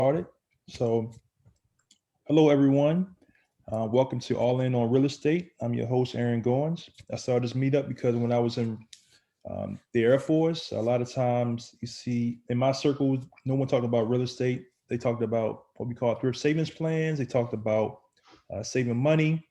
Started. So, hello everyone. Welcome to All In on Real Estate. I'm your host, Aaron Goins. I started this meetup because when I was in the Air Force, a lot of times you see in my circle, no one talked about real estate. They talked about what we call thrift savings plans. They talked about saving money,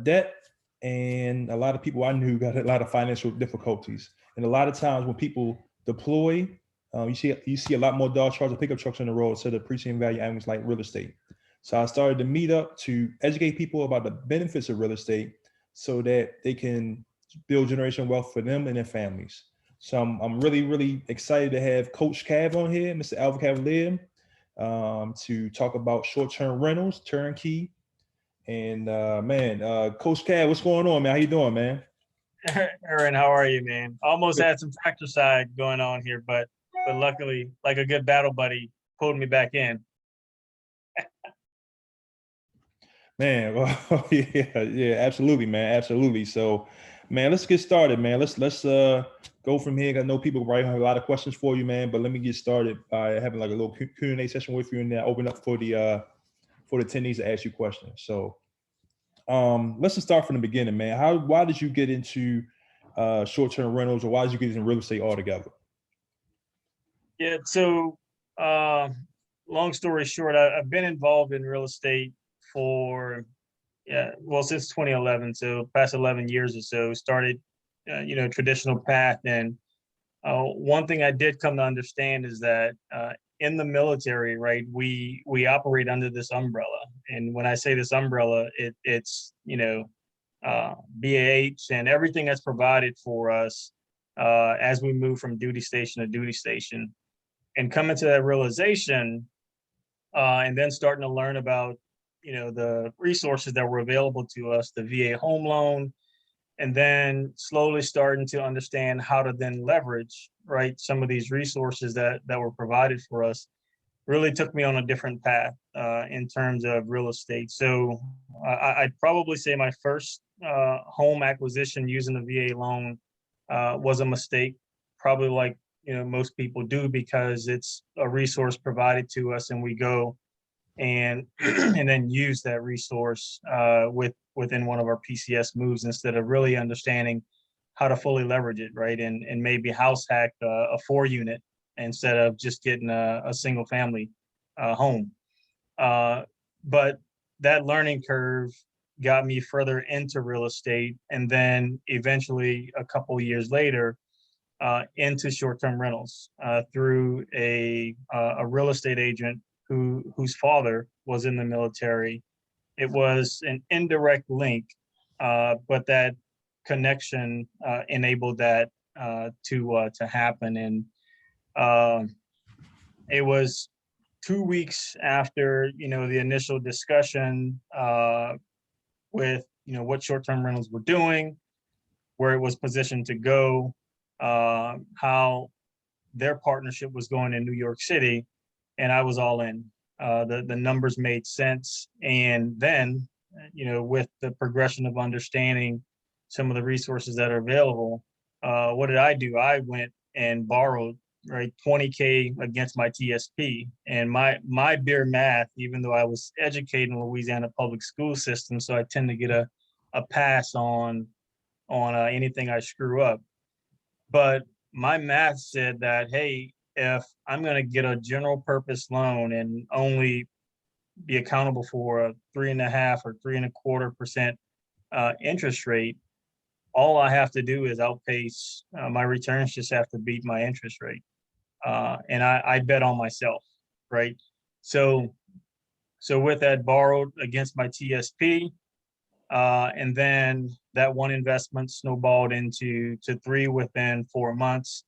debt, and a lot of people I knew got a lot of financial difficulties. And a lot of times when people deploy, you see a lot more dog trucks and pickup trucks on the road instead of appreciating value items like real estate. So I started the meetup to educate people about the benefits of real estate so that they can build generational wealth for them and their families. So I'm really excited to have Coach Cav on here, Mr. Alvin Cavalier, to talk about short-term rentals, turnkey. And Coach Cav, what's going on, man? How you doing, man? Aaron, how are you, man? Almost had some fratricide going on here, but luckily, like a good battle buddy, pulled me back in. Man, well, yeah, absolutely, man, absolutely. So, man, let's get started, man. Let's go from here. I know people probably have a lot of questions for you, man, but let me get started by having like a little Q&A session with you, and then open up for the attendees to ask you questions. So, let's just start from the beginning, man. Why did you get into short-term rentals, or why did you get into real estate altogether? Yeah, so long story short, I've been involved in real estate for since 2011, so past 11 years or so. Started traditional path, and one thing I did come to understand is that in the military, right, we operate under this umbrella. And when I say this umbrella, it's BAH and everything that's provided for us as we move from duty station to duty station. And coming to that realization, and then starting to learn about, the resources that were available to us, the VA home loan, and then slowly starting to understand how to then leverage, right, some of these resources that were provided for us, really took me on a different path in terms of real estate. So I'd probably say my first home acquisition using the VA loan was a mistake, probably like most people do, because it's a resource provided to us and we go and and then use that resource within one of our PCS moves instead of really understanding how to fully leverage it, right? And maybe house hack a 4-unit instead of just getting a single family home. But that learning curve got me further into real estate, and then eventually a couple years later into short-term rentals through a real estate agent whose father was in the military. It was an indirect link, but that connection enabled that to happen. And it was 2 weeks after the initial discussion with what short-term rentals were doing, where it was positioned to go, how their partnership was going in New York City, and I was all in. The numbers made sense, and then with the progression of understanding some of the resources that are available, what did I do? I went and borrowed, right, $20K against my TSP, and my bare math, even though I was educated in Louisiana public school system, so I tend to get a pass on anything I screw up. But my math said that, hey, if I'm going to get a general purpose loan and only be accountable for a 3.5 or 3.25% interest rate, all I have to do is outpace my returns, just have to beat my interest rate. And I bet on myself, right? So with that, borrowed against my TSP, and then that one investment snowballed into 3 within 4 months.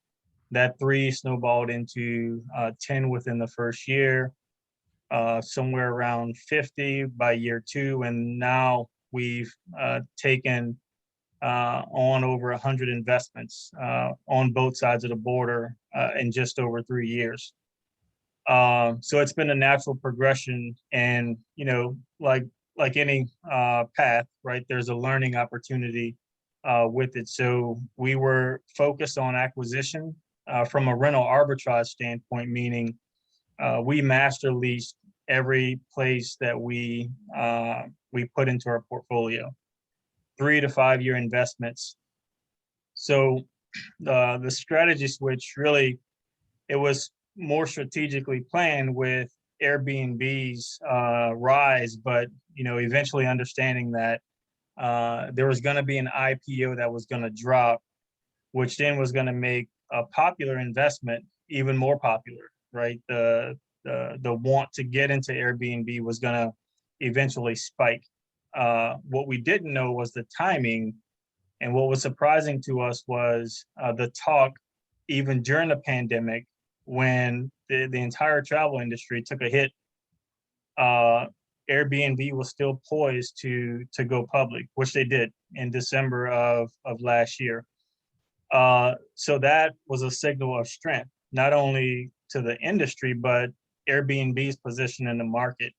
That 3 snowballed into 10 within the first year, somewhere around 50 by year 2, and now we've taken on over 100 investments on both sides of the border in just over 3 years. So it's been a natural progression, and like any path, right? There's a learning opportunity with it. So we were focused on acquisition from a rental arbitrage standpoint, meaning we master leased every place that we put into our portfolio, 3 to 5 year investments. So the strategy switch really, it was more strategically planned with Airbnb's rise, but eventually understanding that there was going to be an IPO that was going to drop, which then was going to make a popular investment even more popular, right? The want to get into Airbnb was going to eventually spike. What we didn't know was the timing, and what was surprising to us was the talk, even during the pandemic, when the entire travel industry took a hit. Airbnb was still poised to go public, which they did in December of last year. So that was a signal of strength, not only to the industry, but Airbnb's position in the market.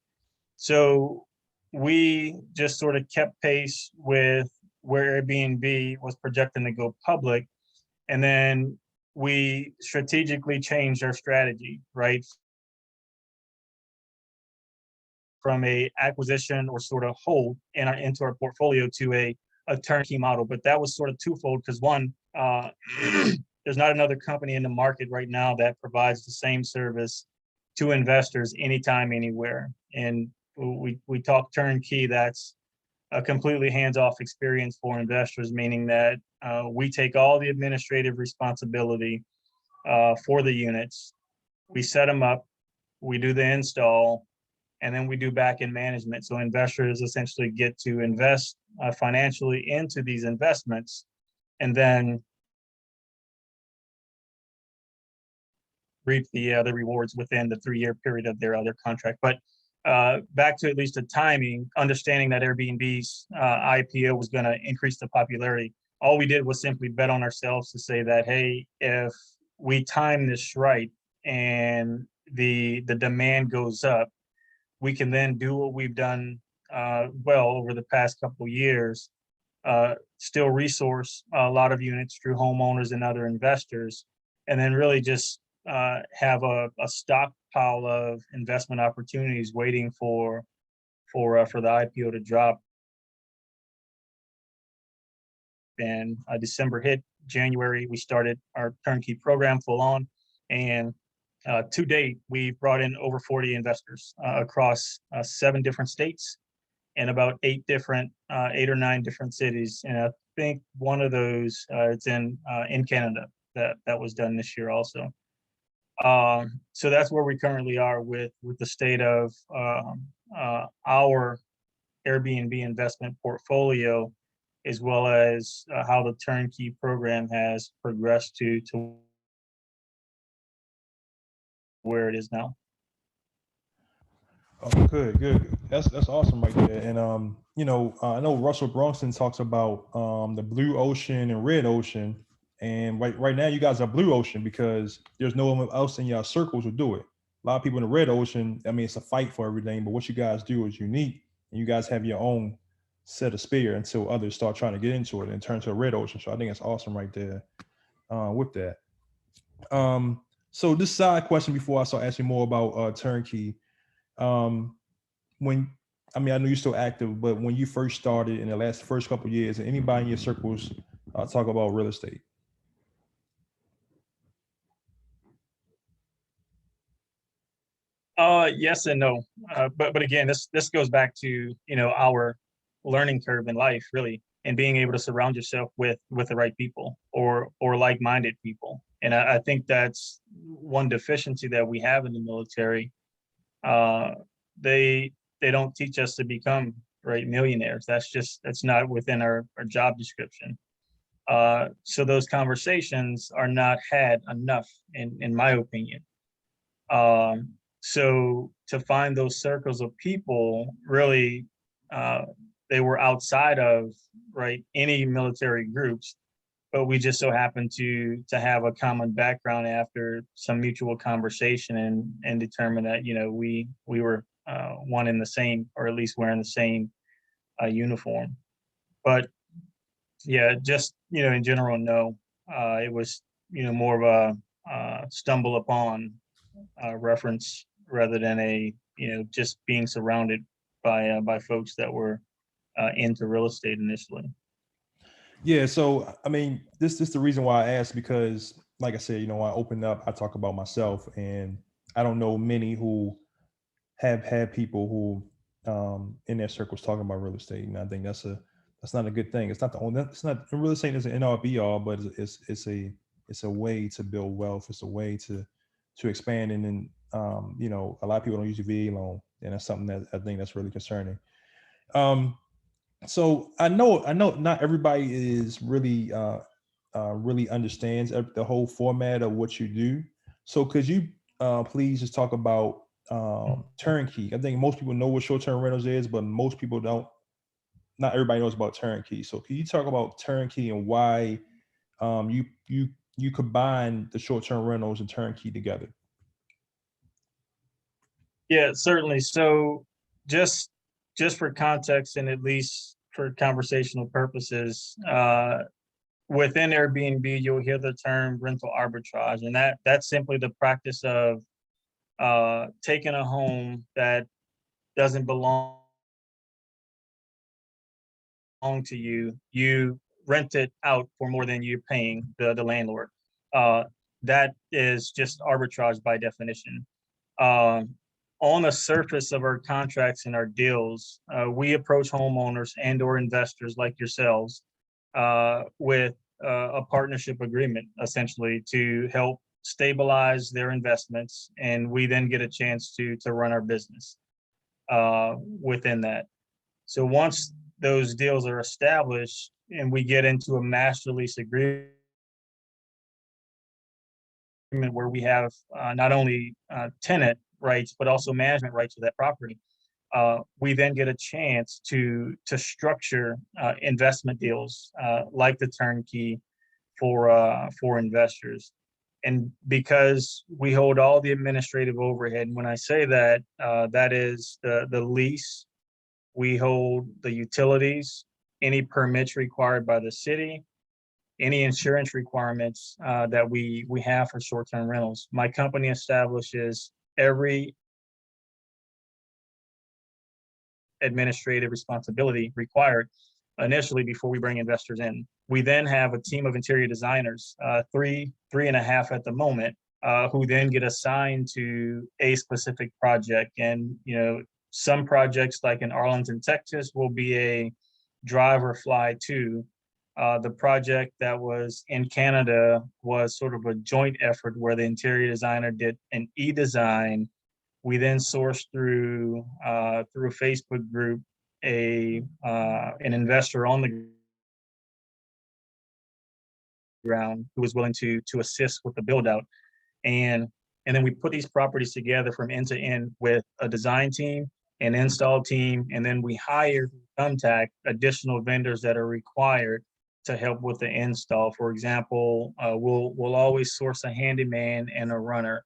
So we just sort of kept pace with where Airbnb was projecting to go public. And then we strategically changed our strategy, right? From a acquisition or sort of hold into our portfolio to a turnkey model. But that was sort of twofold, because one, there's not another company in the market right now that provides the same service to investors anytime, anywhere. And we talk turnkey, that's a completely hands-off experience for investors, meaning that we take all the administrative responsibility for the units. We set them up, we do the install, and then we do back-end management. So investors essentially get to invest financially into these investments, and then reap the rewards within the 3-year period of their other contract. But back to at least the timing, understanding that Airbnb's IPO was going to increase the popularity, all we did was simply bet on ourselves to say that, hey, if we time this right and the demand goes up, we can then do what we've done well over the past couple of years, still resource a lot of units through homeowners and other investors, and then really just have a stockpile of investment opportunities waiting for the IPO to drop. And December hit, January, we started our turnkey program full on. And to date, we've brought in over 40 investors across 7 different states and about 8 or 9 different cities. And I think one of those it's in Canada that was done this year also. So that's where we currently are with the state of our Airbnb investment portfolio, as well as how the turnkey program has progressed to where it is now. Oh, good. That's awesome right there. And I know Russell Brunson talks about the blue ocean and red ocean, and right now you guys are blue ocean because there's no one else in your circles who do it. A lot of people in the red ocean, I mean, it's a fight for everything, but what you guys do is unique, and you guys have your own set of spear until others start trying to get into it and turn to a red ocean. So I think it's awesome right there with that. So this side question before I start asking more about turnkey. When, I mean, I know you're still active, but when you first started in the first couple of years, anybody in your circles talk about real estate? Yes and no. But again, this goes back to, our learning curve in life, really, and being able to surround yourself with the right people or like-minded people. And I think that's one deficiency that we have in the military. They don't teach us to become millionaires. That's not within our job description. So those conversations are not had enough, in my opinion. So to find those circles of people, really, they were outside of any military groups, but we just so happened to have a common background after some mutual conversation and determine that we were one in the same, or at least wearing the same uniform. But yeah, just in general, no, it was more of a stumble upon reference rather than just being surrounded by folks that were into real estate initially. Yeah, so I mean, this is the reason why I asked, because like I said, I open up, I talk about myself, and I don't know many who have had people who in their circles talking about real estate. And I think that's not a good thing. It's not the only, it's not, real estate is an end all be all, but it's a way to build wealth. It's a way to expand. And then a lot of people don't use a VA loan, and that's something that I think that's really concerning. So I know not everybody is really really understands the whole format of what you do. So could you please just talk about turnkey? I think most people know what short-term rentals is, but most people don't. Not everybody knows about turnkey. So can you talk about turnkey and why you combine the short-term rentals and turnkey together? Yeah, certainly. So just for context and at least for conversational purposes, within Airbnb, you'll hear the term rental arbitrage, and that's simply the practice of taking a home that doesn't belong to you, you rent it out for more than you're paying the landlord. That is just arbitrage by definition. Um, on the surface of our contracts and our deals, we approach homeowners and or investors like yourselves with a partnership agreement, essentially, to help stabilize their investments, and we then get a chance to run our business within that. So once those deals are established and we get into a master lease agreement where we have not only tenant rights, but also management rights to that property, we then get a chance to structure investment deals like the turnkey for investors. And because we hold all the administrative overhead, and when I say that, that is the lease, we hold the utilities, any permits required by the city, any insurance requirements that we have for short-term rentals. My company establishes every administrative responsibility required initially before we bring investors in. We then have a team of interior designers, three and a half at the moment, who then get assigned to a specific project. And some projects, like in Arlington, Texas, will be a drive or fly to. The project that was in Canada was sort of a joint effort where the interior designer did an e-design. We then sourced through a Facebook group an investor on the ground who was willing to assist with the build out, and then we put these properties together from end to end with a design team, an install team, and then we hire, contact additional vendors that are required to help with the install. For example, we'll always source a handyman and a runner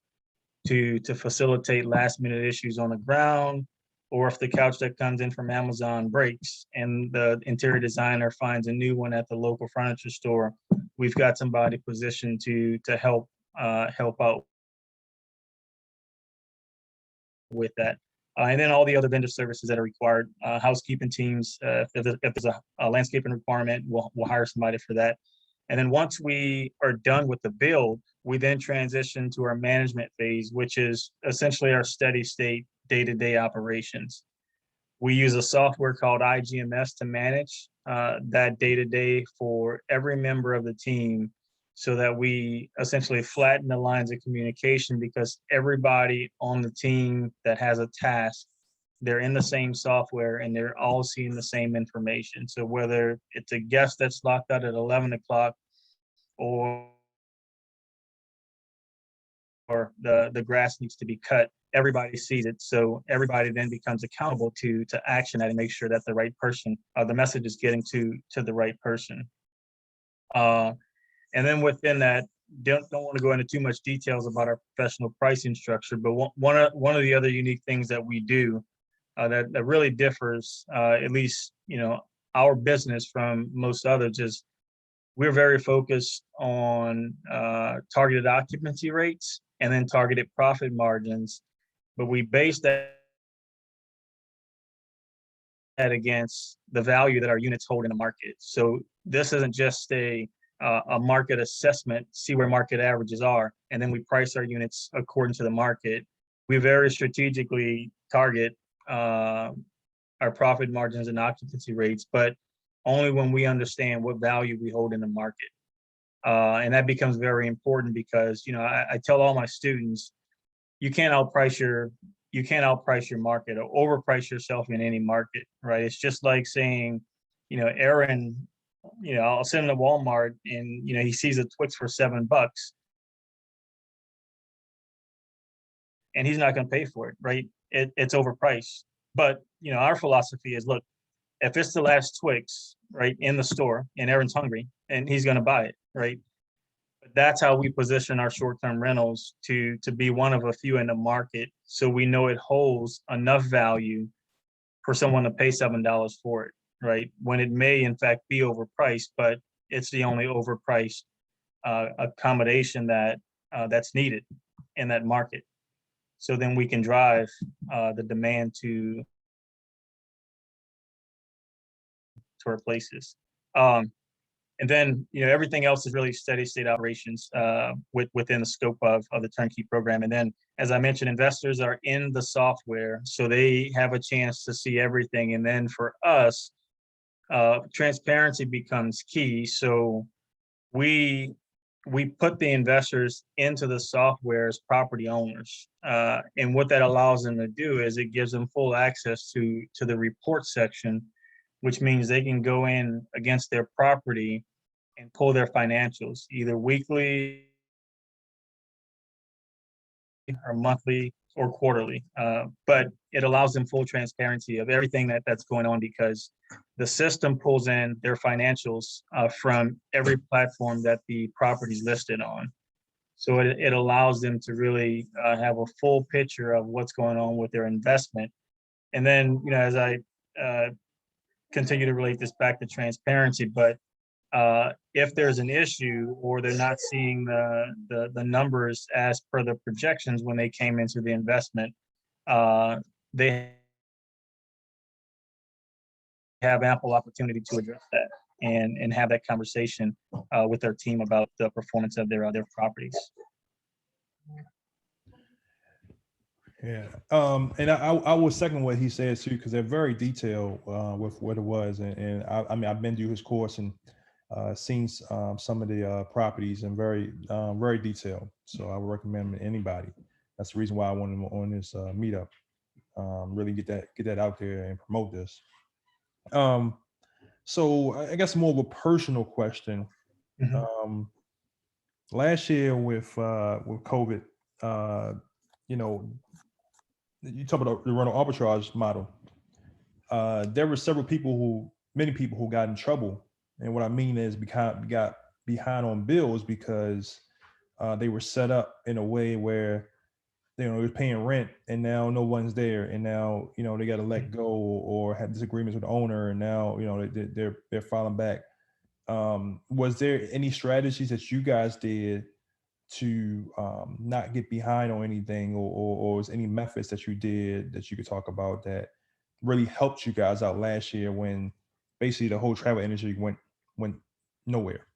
to facilitate last minute issues on the ground, or if the couch that comes in from Amazon breaks and the interior designer finds a new one at the local furniture store, we've got somebody positioned to help out with that. And then all the other vendor services that are required, housekeeping teams, if there's a landscaping requirement, we'll hire somebody for that. And then once we are done with the build, we then transition to our management phase, which is essentially our steady state day-to-day operations. We use a software called IGMS to manage that day-to-day for every member of the team, so that we essentially flatten the lines of communication, because everybody on the team that has a task, they're in the same software and they're all seeing the same information. So whether it's a guest that's locked out at 11 o'clock or the grass needs to be cut, everybody sees it. So everybody then becomes accountable to action that and make sure that the right person, the message is getting to the right person. And then within that, don't want to go into too much details about our professional pricing structure, but one of the other unique things that we do that really differs, at least our business from most others, is we're very focused on targeted occupancy rates and then targeted profit margins. but we base that against the value that our units hold in the market. So this isn't just a market assessment, see where market averages are, and then we price our units according to the market. We very strategically target our profit margins and occupancy rates, but only when we understand what value we hold in the market. And that becomes very important because, I tell all my students, you can't outprice your market or overprice yourself in any market, right? It's just like saying, Aaron, I'll send him to Walmart and, he sees a Twix for $7 and he's not going to pay for it, right? It's overpriced. But, our philosophy is, look, if it's the last Twix, right, in the store and Aaron's hungry and he's going to buy it, right? But that's how we position our short-term rentals to be one of a few in the market. So we know it holds enough value for someone to pay $7 for it, right? When it may in fact be overpriced, but it's the only overpriced accommodation that's needed in that market. So then we can drive the demand to our places. And then, everything else is really steady state operations within the scope of the turnkey program. And then, as I mentioned, investors are in the software, so they have a chance to see everything. And then for us, transparency becomes key. So we put the investors into the software as property owners. And what that allows them to do is it gives them full access to the report section, which means they can go in against their property and pull their financials either weekly or monthly or quarterly. But it allows them full transparency of everything that's going on because the system pulls in their financials from every platform that the property is listed on. So it allows them to really have a full picture of what's going on with their investment. And then, as I continue to relate this back to transparency, but if there's an issue or they're not seeing the numbers as per the projections when they came into the investment, they have ample opportunity to address that and have that conversation with their team about the performance of their properties. Yeah, and I will second what he says too, because they're very detailed with what it was, and I mean I've been through his course and seen some of the properties and very detailed. So I would recommend anybody. That's the reason why I wanted him on this meetup. Really get that out there and promote this. So I guess more of a personal question. Mm-hmm. Last year with COVID, you talk about the rental arbitrage model. There were many people who got in trouble, and what I mean is got behind on bills because they were set up in a way where they were paying rent, and now no one's there, and now they got to let go or have disagreements with the owner, and now they're filing back. Was there any strategies that you guys did to not get behind on anything, or is any methods that you did that you could talk about that really helped you guys out last year when basically the whole travel industry went nowhere?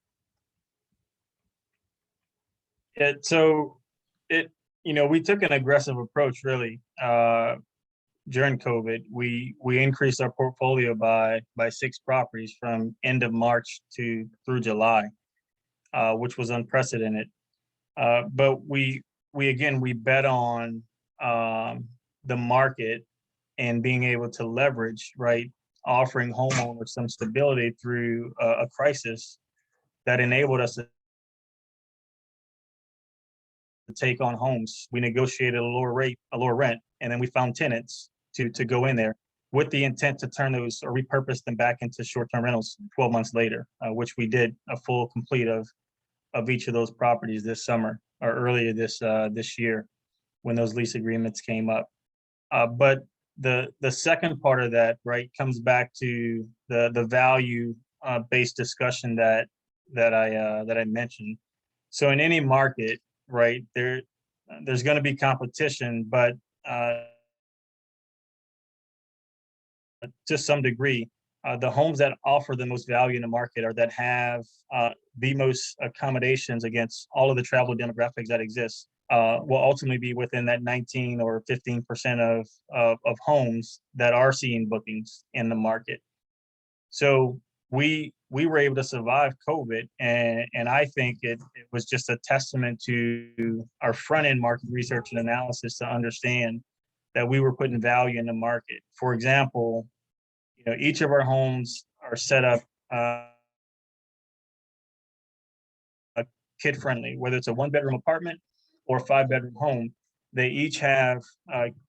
We took an aggressive approach really during COVID. We increased our portfolio by 6 properties from end of March through July, which was unprecedented. But we bet on the market and being able to leverage, right, offering homeowners some stability through a crisis that enabled us to take on homes. We negotiated a lower rent, and then we found tenants to go in there with the intent to turn those or repurpose them back into short-term rentals 12 months later, which we did a full complete of each of those properties this summer or earlier this year when those lease agreements came up. But the second part of that, right, comes back to the value based discussion that I mentioned. So in any market, right, there's going to be competition, but to some degree, the homes that offer the most value in the market or that have the most accommodations against all of the travel demographics that exist will ultimately be within that 19 or 15% of homes that are seeing bookings in the market. So we were able to survive COVID, and I think it was just a testament to our front end market research and analysis to understand that we were putting value in the market. For example, each of our homes are set up kid friendly, whether it's a 1-bedroom apartment or a 5-bedroom home. They each have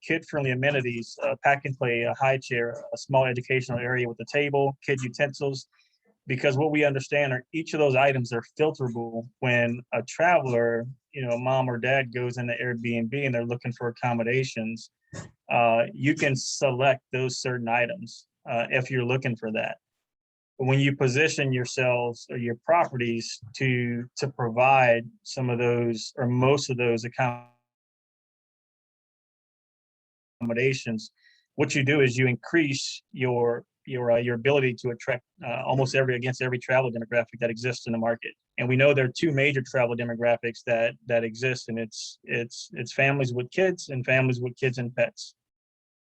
kid friendly amenities, pack and play, a high chair, a small educational area with a table, kid utensils. Because what we understand are each of those items are filterable when a traveler, mom or dad goes into Airbnb and they're looking for accommodations. You can select those certain items if you're looking for that. When you position yourselves or your properties to provide some of those or most of those accommodations, what you do is you increase your ability to attract almost against every travel demographic that exists in the market. And we know there are two major travel demographics that exist, and it's families with kids and families with kids and pets.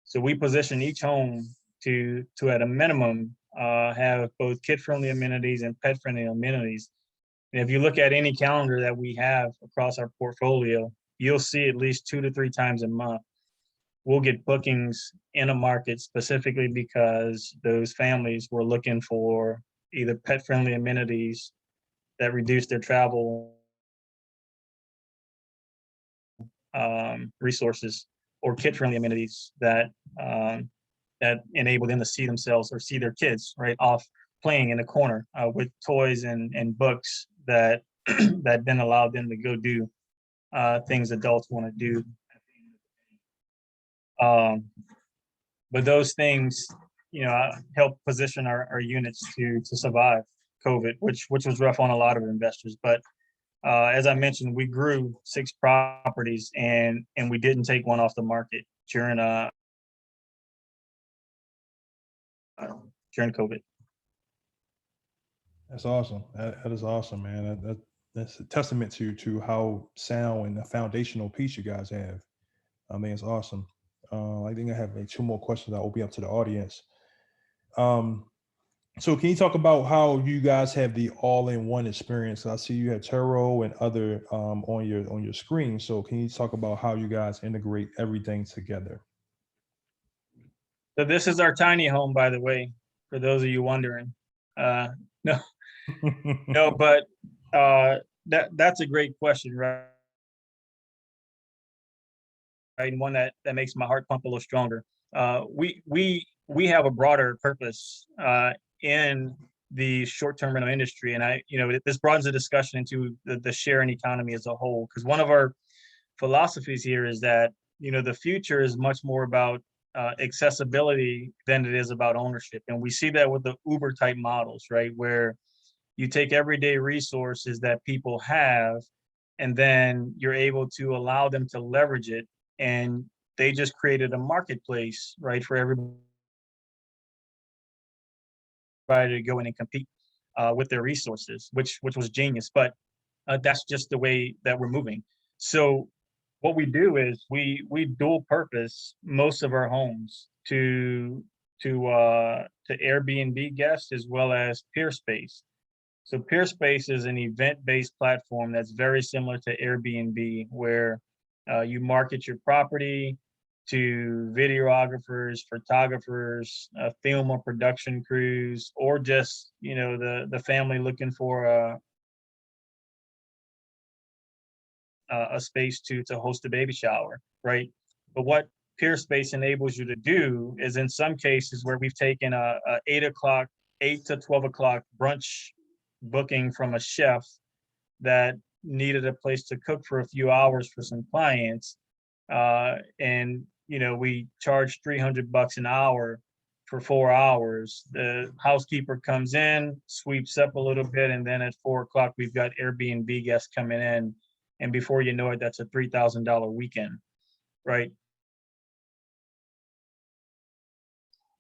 So we position each home to at a minimum have both kid-friendly amenities and pet-friendly amenities. And if you look at any calendar that we have across our portfolio, you'll see at least 2 to 3 times a month we'll get bookings in a market specifically because those families were looking for either pet-friendly amenities that reduce their travel resources, or kid-friendly amenities that enable them to see themselves or see their kids right off playing in the corner with toys and books that that then allow them to go do things adults want to do. But those things, help position our units to survive COVID, which was rough on a lot of investors. But as I mentioned, we grew 6 properties and we didn't take one off the market during COVID. That's awesome. That is awesome, man. That's a testament to how sound and the foundational piece you guys have. I mean, it's awesome. I think I have like 2 more questions I'll open up to the audience. So can you talk about how you guys have the all-in-one experience? I see you have Turo and other on your screen. So can you talk about how you guys integrate everything together? So this is our tiny home, by the way, for those of you wondering. No, no, but that's a great question, right? And one that makes my heart pump a little stronger. We have a broader purpose in the short-term rental industry, and this broadens the discussion into the sharing economy as a whole. Because one of our philosophies here is that the future is much more about accessibility than it is about ownership, and we see that with the Uber type models, right, where you take everyday resources that people have, and then you're able to allow them to leverage it, and they just created a marketplace, right, for everybody to go in and compete with their resources, which was genius. But that's just the way that we're moving. So what we do is we dual purpose most of our homes to Airbnb guests as well as Peerspace. So Peerspace is an event-based platform that's very similar to Airbnb, where you market your property to videographers, photographers, film or production crews, or just the family looking for a space to host a baby shower, right? But what Peerspace enables you to do is, in some cases where we've taken a 8 to 12 o'clock brunch booking from a chef that needed a place to cook for a few hours for some clients, and we charge $300 an hour for 4 hours. The housekeeper comes in, sweeps up a little bit, and then at 4 o'clock we've got Airbnb guests coming in, and before you know it, that's a $3,000 weekend, right?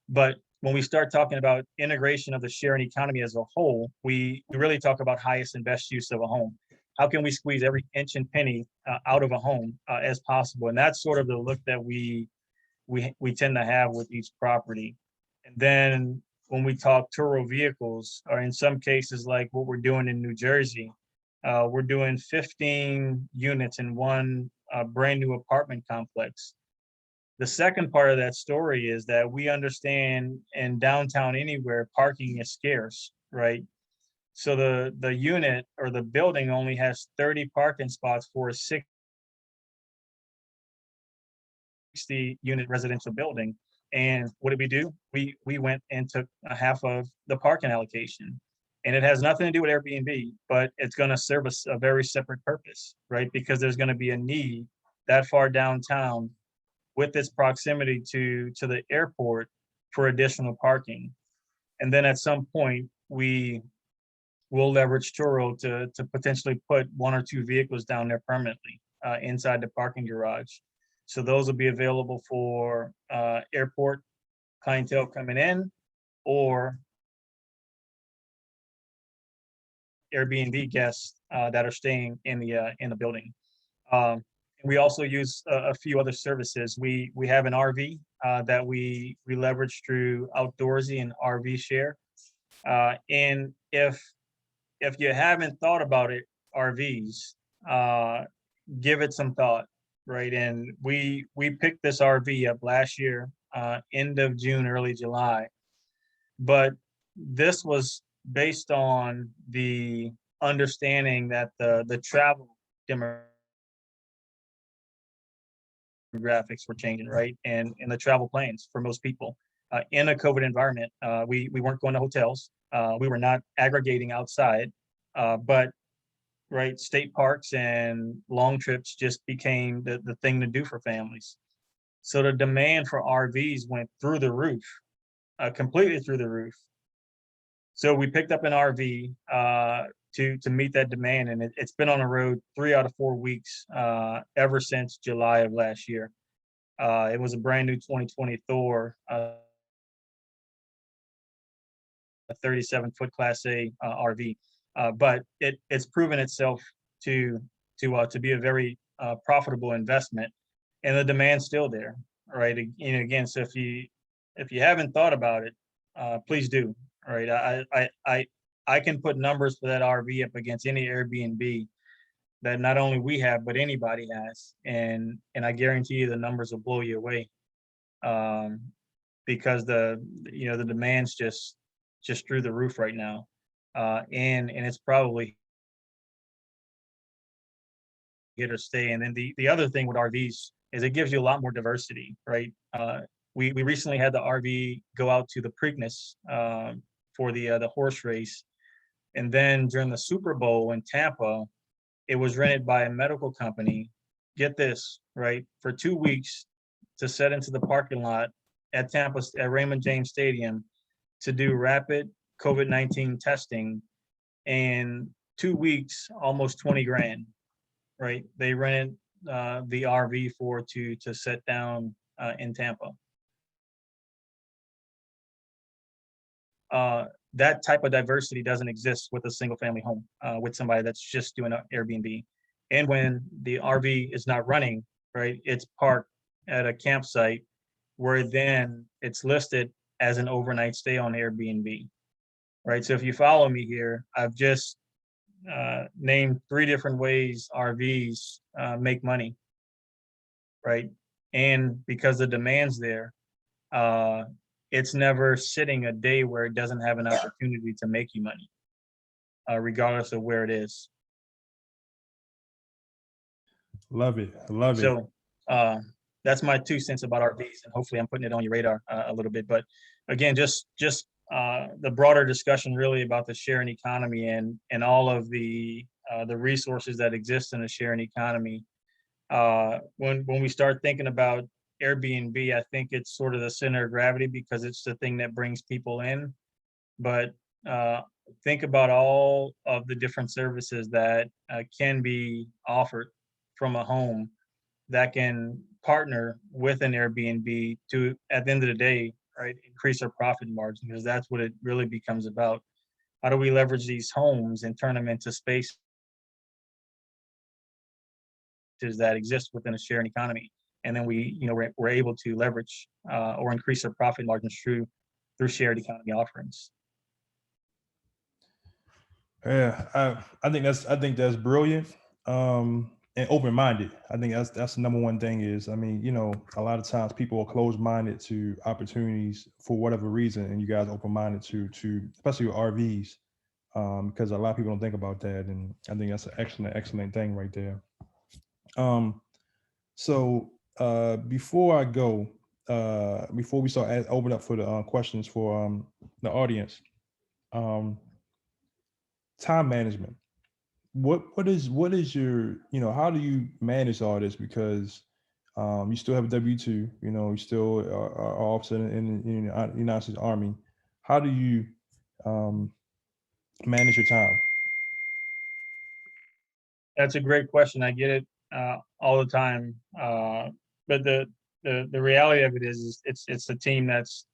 But when we start talking about integration of the sharing economy as a whole, we really talk about highest and best use of a home. How can we squeeze every inch and penny out of a home as possible? And that's sort of the look that we tend to have with each property. And then when we talk Turo vehicles, or in some cases like what we're doing in New Jersey, we're doing 15 units in one brand new apartment complex. The second part of that story is that we understand in downtown anywhere, parking is scarce, right? So the unit or the building only has 30 parking spots for a 60-unit residential building. And what did we do? We went and took a half of the parking allocation. And it has nothing to do with Airbnb, but it's going to serve us a very separate purpose, right? Because there's going to be a need that far downtown with its proximity to the airport for additional parking. And then at some point, we will leverage Turo to potentially put one or two vehicles down there permanently inside the parking garage. So those will be available for airport clientele coming in, or Airbnb guests that are staying in the building. We also use a few other services. We have an RV that we leverage through Outdoorsy and RV Share. And if you haven't thought about it, RVs, give it some thought, right? And we picked this RV up last year, end of June, early July. But this was based on the understanding that the travel demographics were changing, right? And the travel plans for most people. In a COVID environment, we weren't going to hotels. We were not aggregating outside, but right, state parks and long trips just became the thing to do for families. So the demand for RVs went through the roof, completely through the roof. So we picked up an RV to meet that demand, and it's been on the road 3 out of 4 weeks ever since July of last year. It was a brand new 2020 Thor, a 37-foot Class A RV, but it's proven itself to be a very profitable investment, and the demand's still there, right? Again, so if you haven't thought about it, please do. Right, I can put numbers for that RV up against any Airbnb that not only we have, but anybody has, and I guarantee you the numbers will blow you away, because the demand's just through the roof right now, and it's probably here to stay. And then the other thing with RVs is it gives you a lot more diversity, right? We recently had the RV go out to the Preakness for the horse race, and then during the Super Bowl in Tampa, it was rented by a medical company. Get this, right? For 2 weeks to set into the parking lot at Raymond James Stadium to do rapid COVID-19 testing, and 2 weeks, almost 20 grand, right? They rented the RV to set down in Tampa. That type of diversity doesn't exist with a single family home, with somebody that's just doing an Airbnb. And when the RV is not running, right, it's parked at a campsite where then it's listed as an overnight stay on Airbnb, right? So if you follow me here, I've just named 3 different ways RVs make money, right? And because the demand's there, it's never sitting a day where it doesn't have an opportunity to make you money, regardless of where it is. Love it. Love it. So that's my 2 cents about RVs, and hopefully I'm putting it on your radar a little bit. But again, just the broader discussion really about the sharing economy and all of the resources that exist in the sharing economy. When we start thinking about Airbnb, I think it's sort of the center of gravity because it's the thing that brings people in. But think about all of the different services that can be offered from a home that can partner with an Airbnb to, at the end of the day, right? Increase our profit margin, because that's what it really becomes about. How do we leverage these homes and turn them into spaces that exist within a sharing economy? And then we're able to leverage or increase our profit margins through shared economy offerings. Yeah, I think that's brilliant. And open-minded. I think that's the number one thing is, I mean, a lot of times people are closed-minded to opportunities for whatever reason, and you guys open-minded to especially with RVs, because a lot of people don't think about that, and I think that's an excellent thing right there. So before I go, before we start open up for the questions for the audience, um, time management. What is your, how do you manage all this? Because you still have a W-2, you still are officer in the United States Army. How do you um, manage your time? That's a great question. I get it all the time. But the reality of it is it's a team that's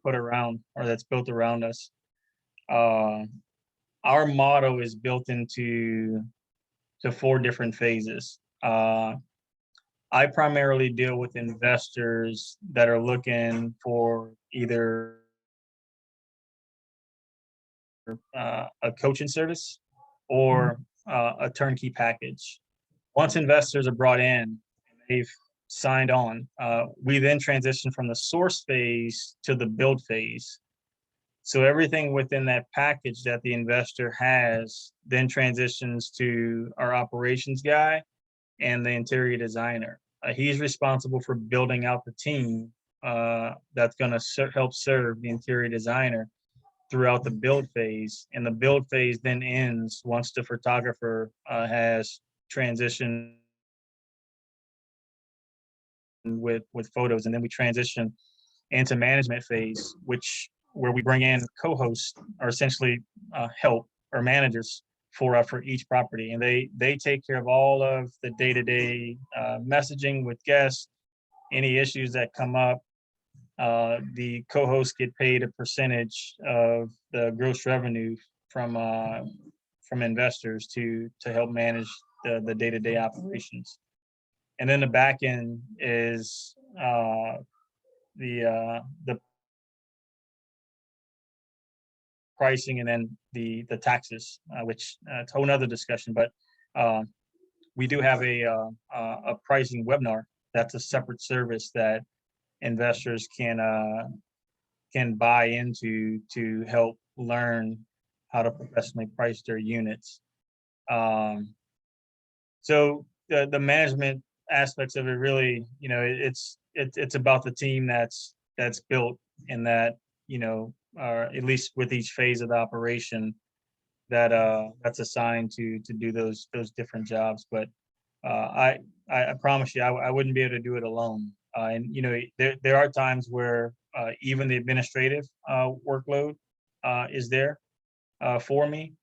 put around, or that's built around us. Uh, our motto is built into four different phases. I primarily deal with investors that are looking for either a coaching service or a turnkey package. Once investors are brought in, they've signed on, we then transition from the source phase to the build phase. So everything within that package that the investor has then transitions to our operations guy and the interior designer. He's responsible for building out the team that's going to help serve the interior designer throughout the build phase. And the build phase then ends once the photographer has transitioned with photos, and then we transition into management phase, where we bring in co-hosts, or essentially help or managers for each property, and they take care of all of the day-to-day messaging with guests. Any issues that come up, the co-hosts get paid a percentage of the gross revenue from investors to help manage the day-to-day operations. And then the back end is the pricing, and then the taxes, which it's a whole nother discussion. But we do have a pricing webinar. That's a separate service that investors can buy into to help learn how to professionally price their units. So the management aspects of it really, it's about the team that's built, and that, at least with each phase of the operation, that's assigned to do those different jobs. But I promise you, I wouldn't be able to do it alone. And there are times where even the administrative workload is there for me.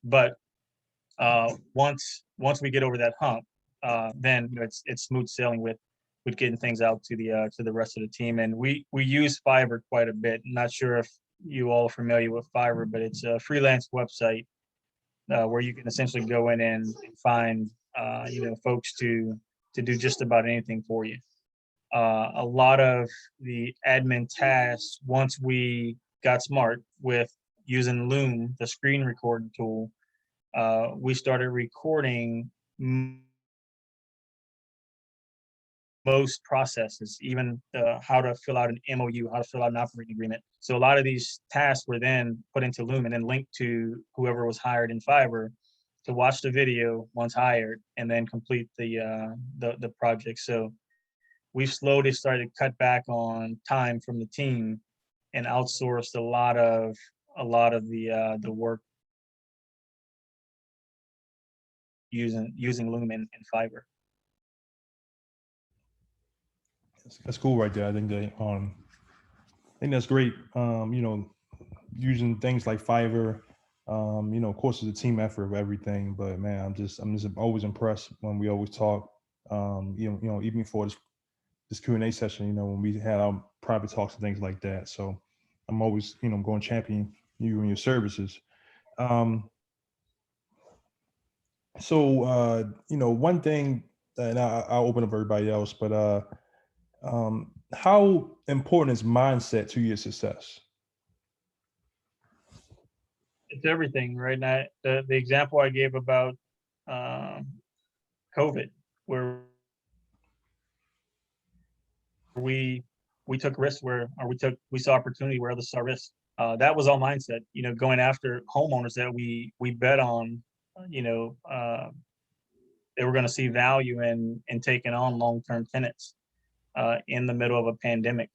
But once we get over that hump, then it's smooth sailing with getting things out to the rest of the team. And we use Fiverr quite a bit. I'm not sure if you all are familiar with Fiverr, but it's a freelance website where you can essentially go in and find folks to do just about anything for you. A lot of the admin tasks, once we got smart with using Loom, the screen recording tool, we started recording most processes, even how to fill out an MOU, how to fill out an operating agreement. So a lot of these tasks were then put into Loom and then linked to whoever was hired in Fiverr to watch the video once hired, and then complete the project. So we've slowly started to cut back on time from the team and outsourced a lot of the work using Loom and Fiverr. That's cool right there. I think that's great. Using things like Fiverr, of course, it's a team effort of everything. But man, I'm just always impressed when we always talk. Even for this this Q&A session, when we had our private talks and things like that. So I'm always, going to champion you and your services. One thing, and I'll open up everybody else, but how important is mindset to your success? It's everything, right? And the example I gave about COVID, where we took risks we saw opportunity where others saw risks. That was all mindset, going after homeowners that we bet on, they were going to see value in taking on long-term tenants in the middle of a pandemic.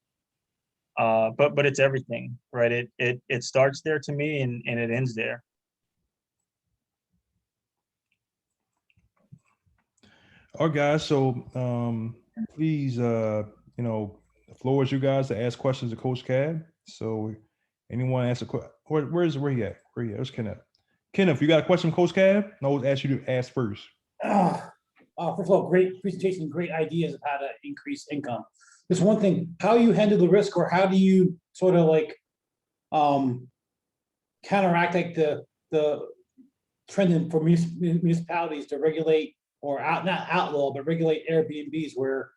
But it's everything, right? It starts there to me and it ends there. All right, guys. So please, the floor is you guys to ask questions to Coach Cab. So anyone ask a question? Where he at? Where's Kenneth? Kenneth, you got a question, Coach Cab? I always ask you to ask first. First of all, great presentation, great ideas of how to increase income. Just one thing, how you handle the risk, or how do you sort of like counteract like the trend for municipalities to regulate or not outlaw, but regulate Airbnbs where,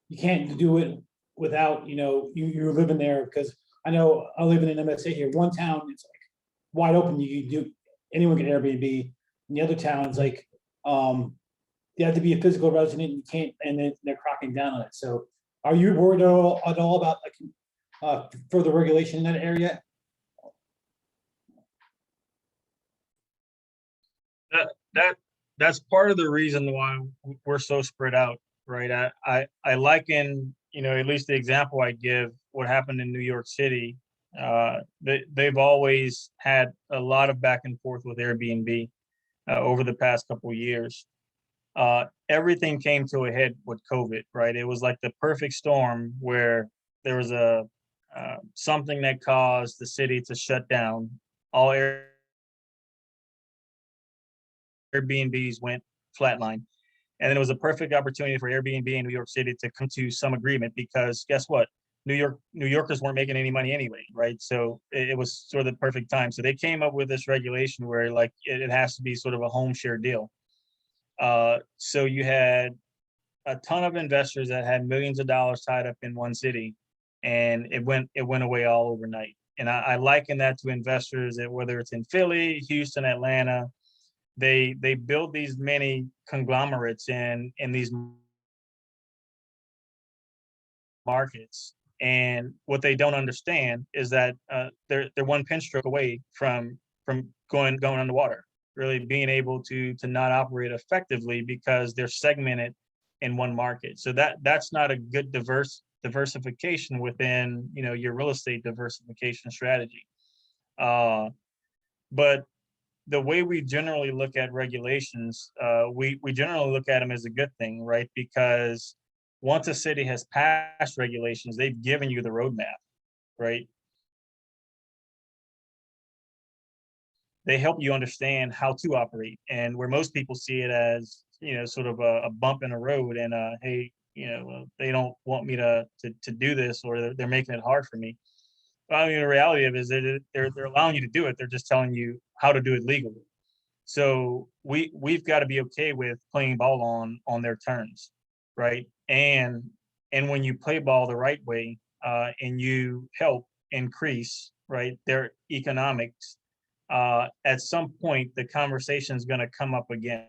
you can't do it without, you're living there. Because I know I live in an MSA here, one town, it's like wide open, you do, anyone can Airbnb. In the other towns, like, you have to be a physical resident, you can't, and then they're cracking down on it. So are you worried at all about like further regulation in that area? That's part of the reason why we're so spread out, right? I liken, at least the example I give, what happened in New York City. They've always had a lot of back and forth with Airbnb over the past couple of years. Everything came to a head with COVID, right? It was like the perfect storm where there was something that caused the city to shut down. All Airbnbs went flatline. And then it was a perfect opportunity for Airbnb in New York City to come to some agreement, because guess what? New Yorkers weren't making any money anyway, right? So it was sort of the perfect time. So they came up with this regulation where like it has to be sort of a home share deal. So you had a ton of investors that had millions of dollars tied up in one city, and it went away all overnight. And I liken that to investors that, whether it's in Philly, Houston, Atlanta, they build these many conglomerates in these markets. And what they don't understand is that they're one pin stroke away from going underwater, really being able to not operate effectively because they're segmented in one market. So that's not a good diversification within your real estate diversification strategy. But the way we generally look at regulations, we generally look at them as a good thing, right? Because once a city has passed regulations, they've given you the roadmap, right? They help you understand how to operate. And where most people see it as, sort of a bump in the road, and hey, they don't want me to do this, or they're making it hard for me. But I mean, the reality of it is that they're allowing you to do it. They're just telling you how to do it legally. So we've got to be okay with playing ball on their terms, right? And when you play ball the right way, and you help increase, right, their economics, at some point the conversation is going to come up again,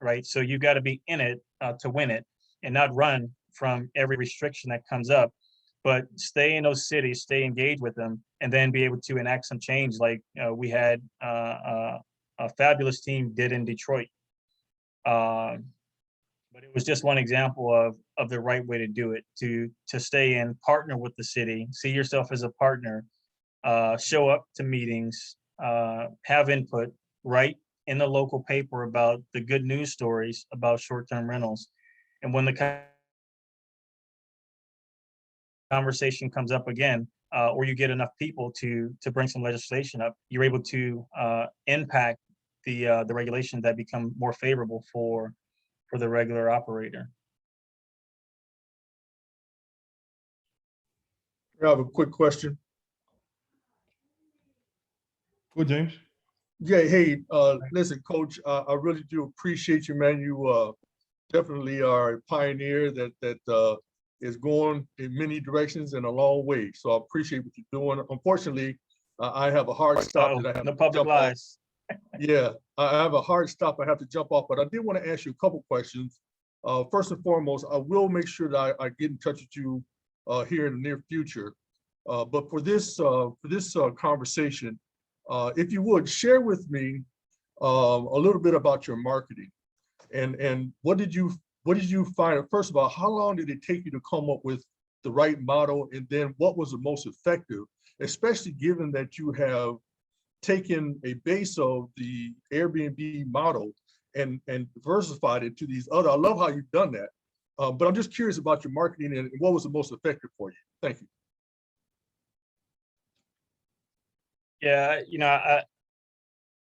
right? So you got to be in it to win it, and not run from every restriction that comes up, but stay in those cities, stay engaged with them, and then be able to enact some change like we had a fabulous team did in Detroit. But it was just one example of the right way to do it, to stay in, partner with the city, see yourself as a partner, show up to meetings, have input, write in the local paper about the good news stories about short-term rentals. And when the conversation comes up again, or you get enough people to bring some legislation up, you're able to impact the regulations that become more favorable for the regular operator. I have a quick question. Go, James. Yeah, hey, listen, Coach, I really do appreciate you, man. You definitely are a pioneer that is going in many directions and a long way. So I appreciate what you're doing. Unfortunately, I have a hard stop that I have No to public jump off. lies. Yeah, I have a hard stop. I have to jump off, but I did want to ask you a couple questions. First and foremost, I will make sure that I get in touch with you here in the near future. But for this conversation, if you would share with me a little bit about your marketing and what did you find? First of all, how long did it take you to come up with the right model, and then what was the most effective, especially given that you have taken a base of the Airbnb model and diversified it to these other. I love how you've done that, but I'm just curious about your marketing and what was the most effective for you. Thank you. Yeah,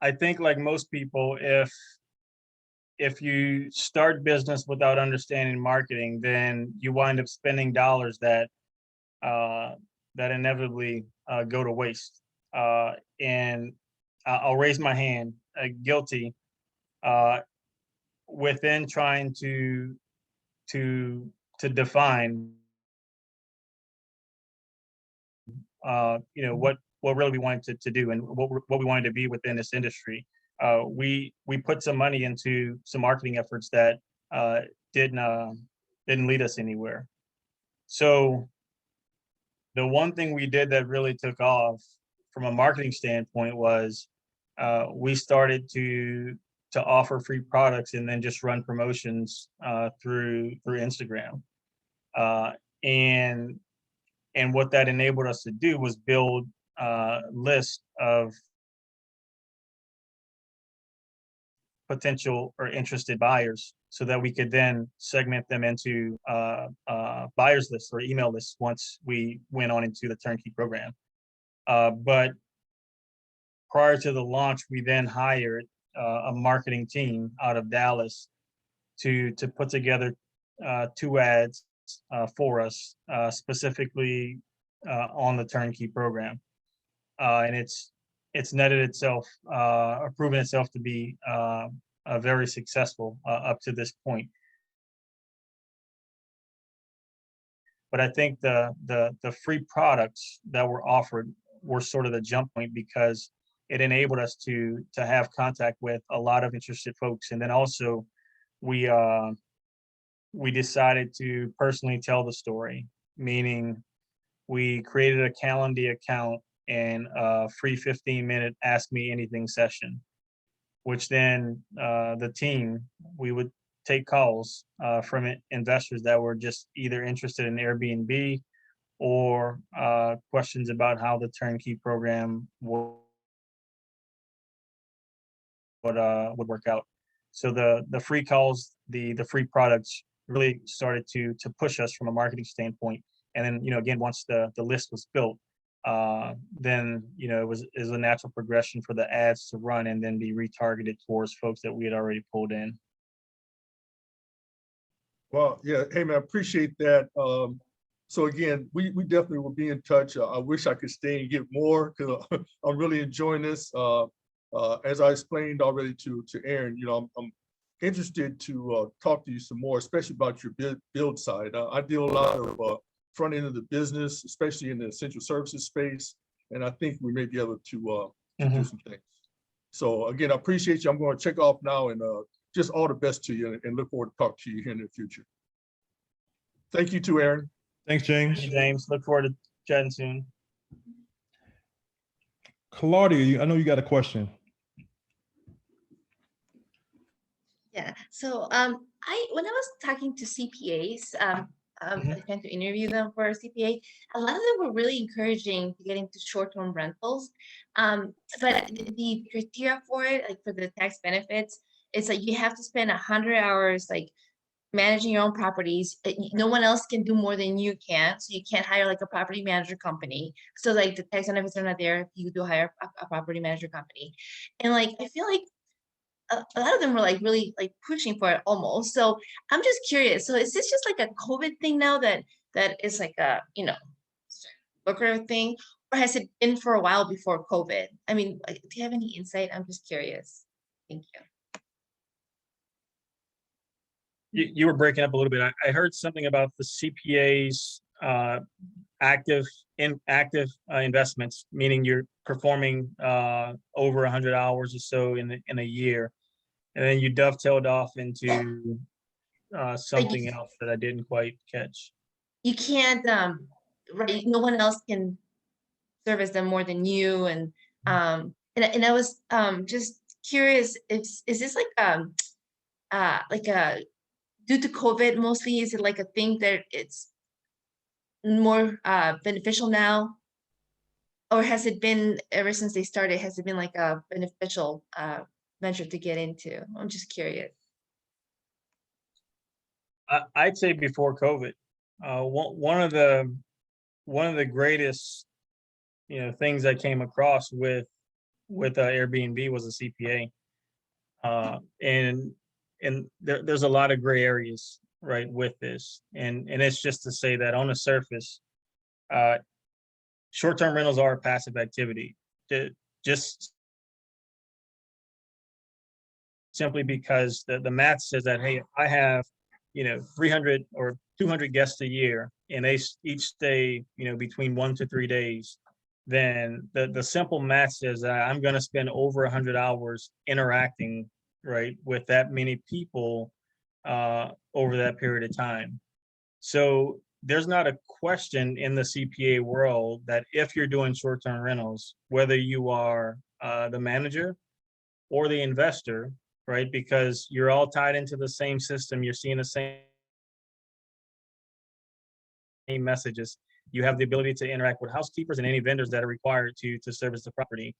I think like most people, if you start business without understanding marketing, then you wind up spending dollars that inevitably go to waste. And I'll raise my hand, guilty, within trying to define, what really we wanted to do and what we wanted to be within this industry. We put some money into some marketing efforts that didn't lead us anywhere. So the one thing we did that really took off from a marketing standpoint was we started to offer free products and then just run promotions through Instagram. And what that enabled us to do was build a list of potential or interested buyers so that we could then segment them into buyers lists or email lists once we went on into the turnkey program. But prior to the launch, we then hired a marketing team out of Dallas to put together 2 ads for us, specifically on the turnkey program. And it's netted itself, or proven itself to be very successful up to this point. But I think the free products that were offered were sort of the jump point because it enabled us to have contact with a lot of interested folks. And then also we decided to personally tell the story, meaning we created a Calendly account and a free 15-minute Ask Me Anything session, which then the team, we would take calls from investors that were just either interested in Airbnb or questions about how the turnkey program would work out. So the free calls, the free products really started to push us from a marketing standpoint. And then, again, once the list was built, then, it was a natural progression for the ads to run and then be retargeted towards folks that we had already pulled in. Well, yeah, hey man, I appreciate that. So again, we definitely will be in touch. I wish I could stay and get more because I'm really enjoying this. As I explained already to Aaron, I'm interested to talk to you some more, especially about your build side. I deal a lot of front end of the business, especially in the essential services space, and I think we may be able to do some things. So again, I appreciate you. I'm going to check off now and just all the best to you and look forward to talk to you here in the future. Thank you too, Aaron. Thanks, James. Hey, James, look forward to chatting soon. Claudia, I know you got a question. Yeah. So when I was talking to CPAs, trying to interview them for a CPA, a lot of them were really encouraging to get into short-term rentals. But the criteria for it, like for the tax benefits, it's like you have to spend 100 hours like managing your own properties. No one else can do more than you can. So you can't hire like a property manager company. So like the tax benefits are not there if you do hire a property manager company. And like I feel like a lot of them were like really like pushing for it almost. So I'm just curious. So is this just like a COVID thing now that is like a, you know, booker thing, or has it been for a while before COVID? I mean, like, do you have any insight? I'm just curious. Thank you. You were breaking up a little bit. I heard something about the CPA's active investments, meaning you're performing over 100 hours or so in a year, and then you dovetailed off into something else that I didn't quite catch. You can't, right? No one else can service them more than you, and I was just curious, is this like a due to COVID mostly? Is it like a thing that it's more beneficial now, or has it been ever since they started? Has it been like a beneficial venture to get into? I'm just curious. I'd say before COVID, one of the greatest things I came across with Airbnb was a CPA, and there's a lot of gray areas right with this, and it's just to say that on the surface, short-term rentals are a passive activity, just simply because the math says that, hey, I have 300 or 200 guests a year, and they each stay between 1 to 3 days, then the simple math says that I'm going to spend over 100 hours interacting right with that many people over that period of time. So there's not a question in the CPA world that if you're doing short-term rentals, whether you are the manager or the investor, right, because you're all tied into the same system, you're seeing the same messages, you have the ability to interact with housekeepers and any vendors that are required to service the property.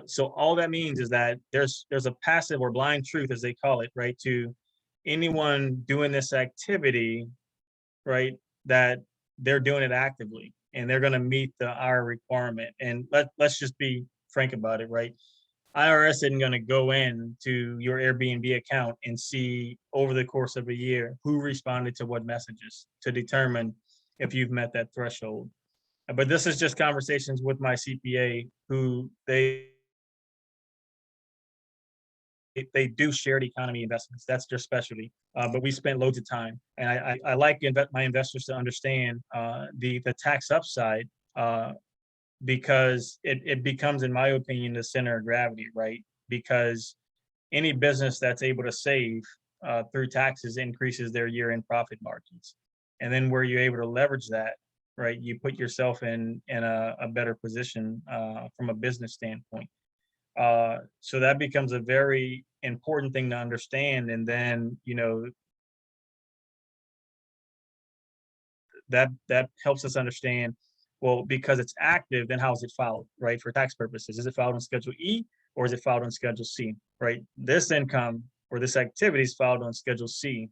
So all that means is that there's a passive or blind truth, as they call it, right, to anyone doing this activity, right, that they're doing it actively and they're going to meet our requirement. And let's just be frank about it, right? IRS isn't going to go into your Airbnb account and see over the course of a year who responded to what messages to determine if you've met that threshold. But this is just conversations with my CPA, who they do shared economy investments. That's their specialty. But we spent loads of time, and I like my investors to understand the tax upside, because it becomes, in my opinion, the center of gravity, right? Because any business that's able to save through taxes increases their year-end profit margins. And then where you're able to leverage that, right, you put yourself in a better position from a business standpoint. So that becomes a very important thing to understand. And then, that helps us understand, well, because it's active, then how is it filed, right? For tax purposes, is it filed on Schedule E or is it filed on Schedule C, right? This income or this activity is filed on Schedule C,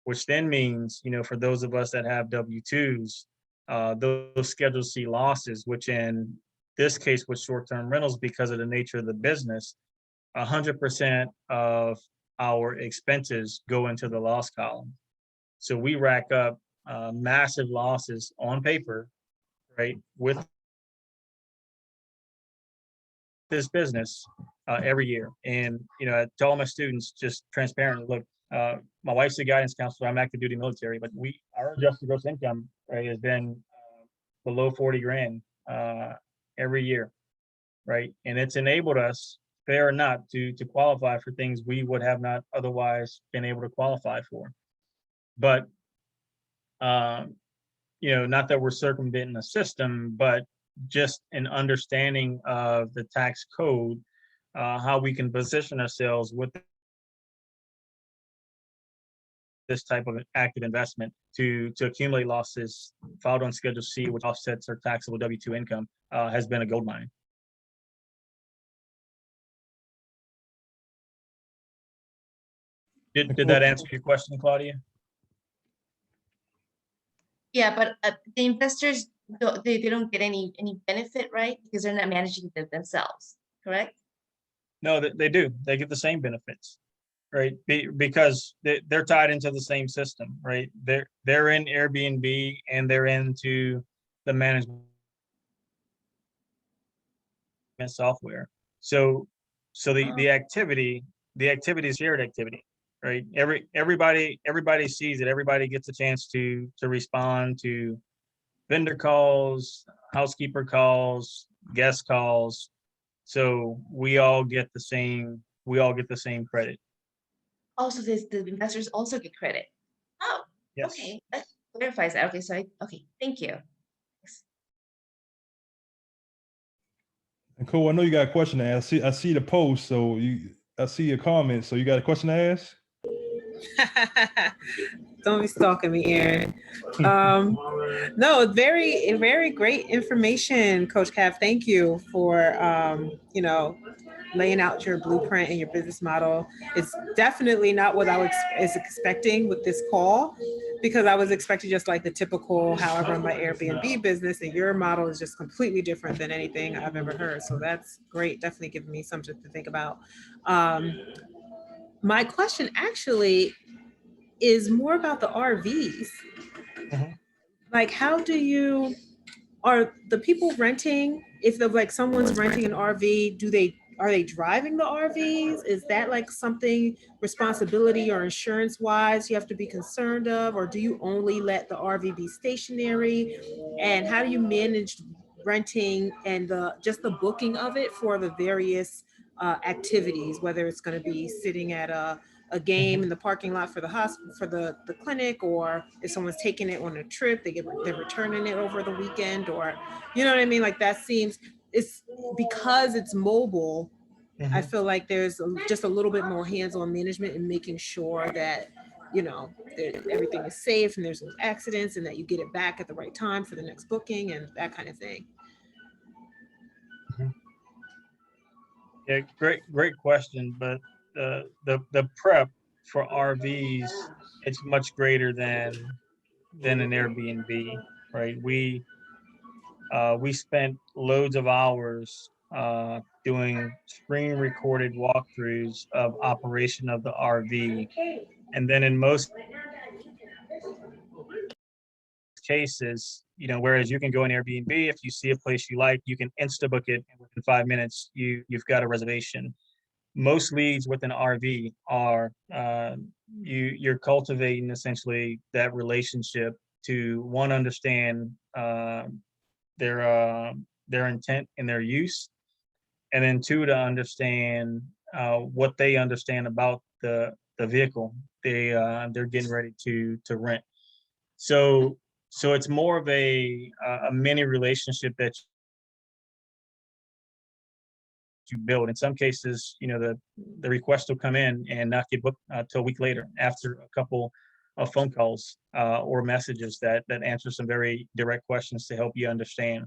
which then means, for those of us that have W-2s, those Schedule C losses, which in this case with short-term rentals, because of the nature of the business, 100% of our expenses go into the loss column. So we rack up massive losses on paper, right, with this business every year. And, I tell all my students, just transparent, look, my wife's a guidance counselor, I'm active duty military, but our adjusted gross income, right, has been below 40 grand every year, right? And it's enabled us, fair or not, to qualify for things we would have not otherwise been able to qualify for. But not that we're circumventing the system, but just an understanding of the tax code, how we can position ourselves with this type of active investment to accumulate losses filed on Schedule C, which offsets our taxable W-2 income, has been a goldmine. Did that answer your question, Claudia? Yeah, but the investors, they don't get any benefit, right? Because they're not managing it themselves, correct? No, they do. They get the same benefits, right? Because they're tied into the same system, right? They're in Airbnb and they're into the management software. So the activity is shared activity, right? Everybody sees it. Everybody gets a chance to respond to vendor calls, housekeeper calls, guest calls. So we all get the same credit. Also, the investors also get credit. Oh, Yes. okay, that clarifies that. Okay, so okay, thank you. Thanks. And Cole, I know you got a question to ask. I see the post, so I see your comment. So you got a question to ask? Don't be stalking me, Aaron. No, very great information, Coach Cav. Thank you for laying out your blueprint and your business model. It's definitely not what I was expecting with this call, because I was expecting just like the typical how I run my Airbnb business, and your model is just completely different than anything I've ever heard. So that's great. Definitely giving me something to think about. My question actually is more about the RVs. Mhm. Like, are the people renting, if they're like someone's renting an RV, are they driving the RVs? Is that like something responsibility or insurance wise you have to be concerned of, or do you only let the RV be stationary? And how do you manage renting and just the booking of it for the various activities, whether it's going to be sitting at a game in the parking lot for the hospital, for the clinic, or if someone's taking it on a trip, they're returning it over the weekend, or you know what I mean? Like that seems, it's because it's mobile. I Mhm. feel like there's just a little bit more hands-on management and making sure that everything is safe and there's no accidents and that you get it back at the right time for the next booking and that kind of thing. Yeah, great question. But the prep for RVs, it's much greater than an Airbnb, right? We spent loads of hours doing screen recorded walkthroughs of operation of the RV, and then in most cases, whereas you can go on Airbnb, if you see a place you like, you can insta book it, and within 5 minutes you've got a reservation. Most leads with an RV are you're cultivating essentially that relationship to, one, understand their intent and their use, and then two, to understand what they understand about the vehicle they're getting ready to rent. So it's more of a mini relationship that you build. In some cases, the request will come in and not get booked till a week later, after a couple of phone calls or messages that answer some very direct questions to help you understand.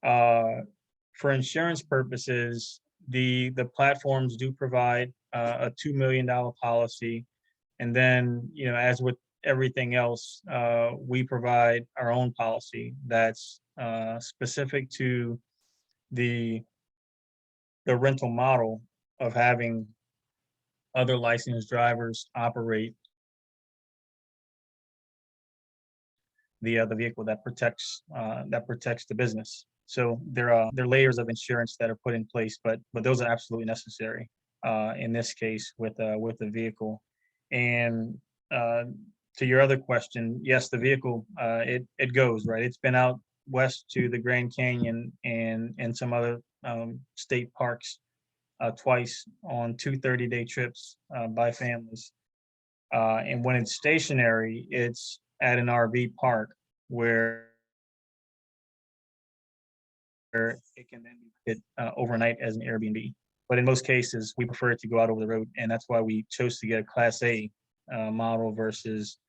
For insurance purposes, the platforms do provide a $2 million policy, and then as with everything else, we provide our own policy that's specific to the rental model of having other licensed drivers operate the vehicle that protects the business. So there are layers of insurance that are put in place, but those are absolutely necessary in this case with the vehicle. And to your other question, yes, the vehicle it goes, right. It's been out west to the Grand Canyon and some other state parks twice on 2 30-day trips by families. And when it's stationary, it's at an RV park where it can then be hit overnight as an Airbnb. But in most cases, we prefer it to go out over the road, and that's why we chose to get a Class A model versus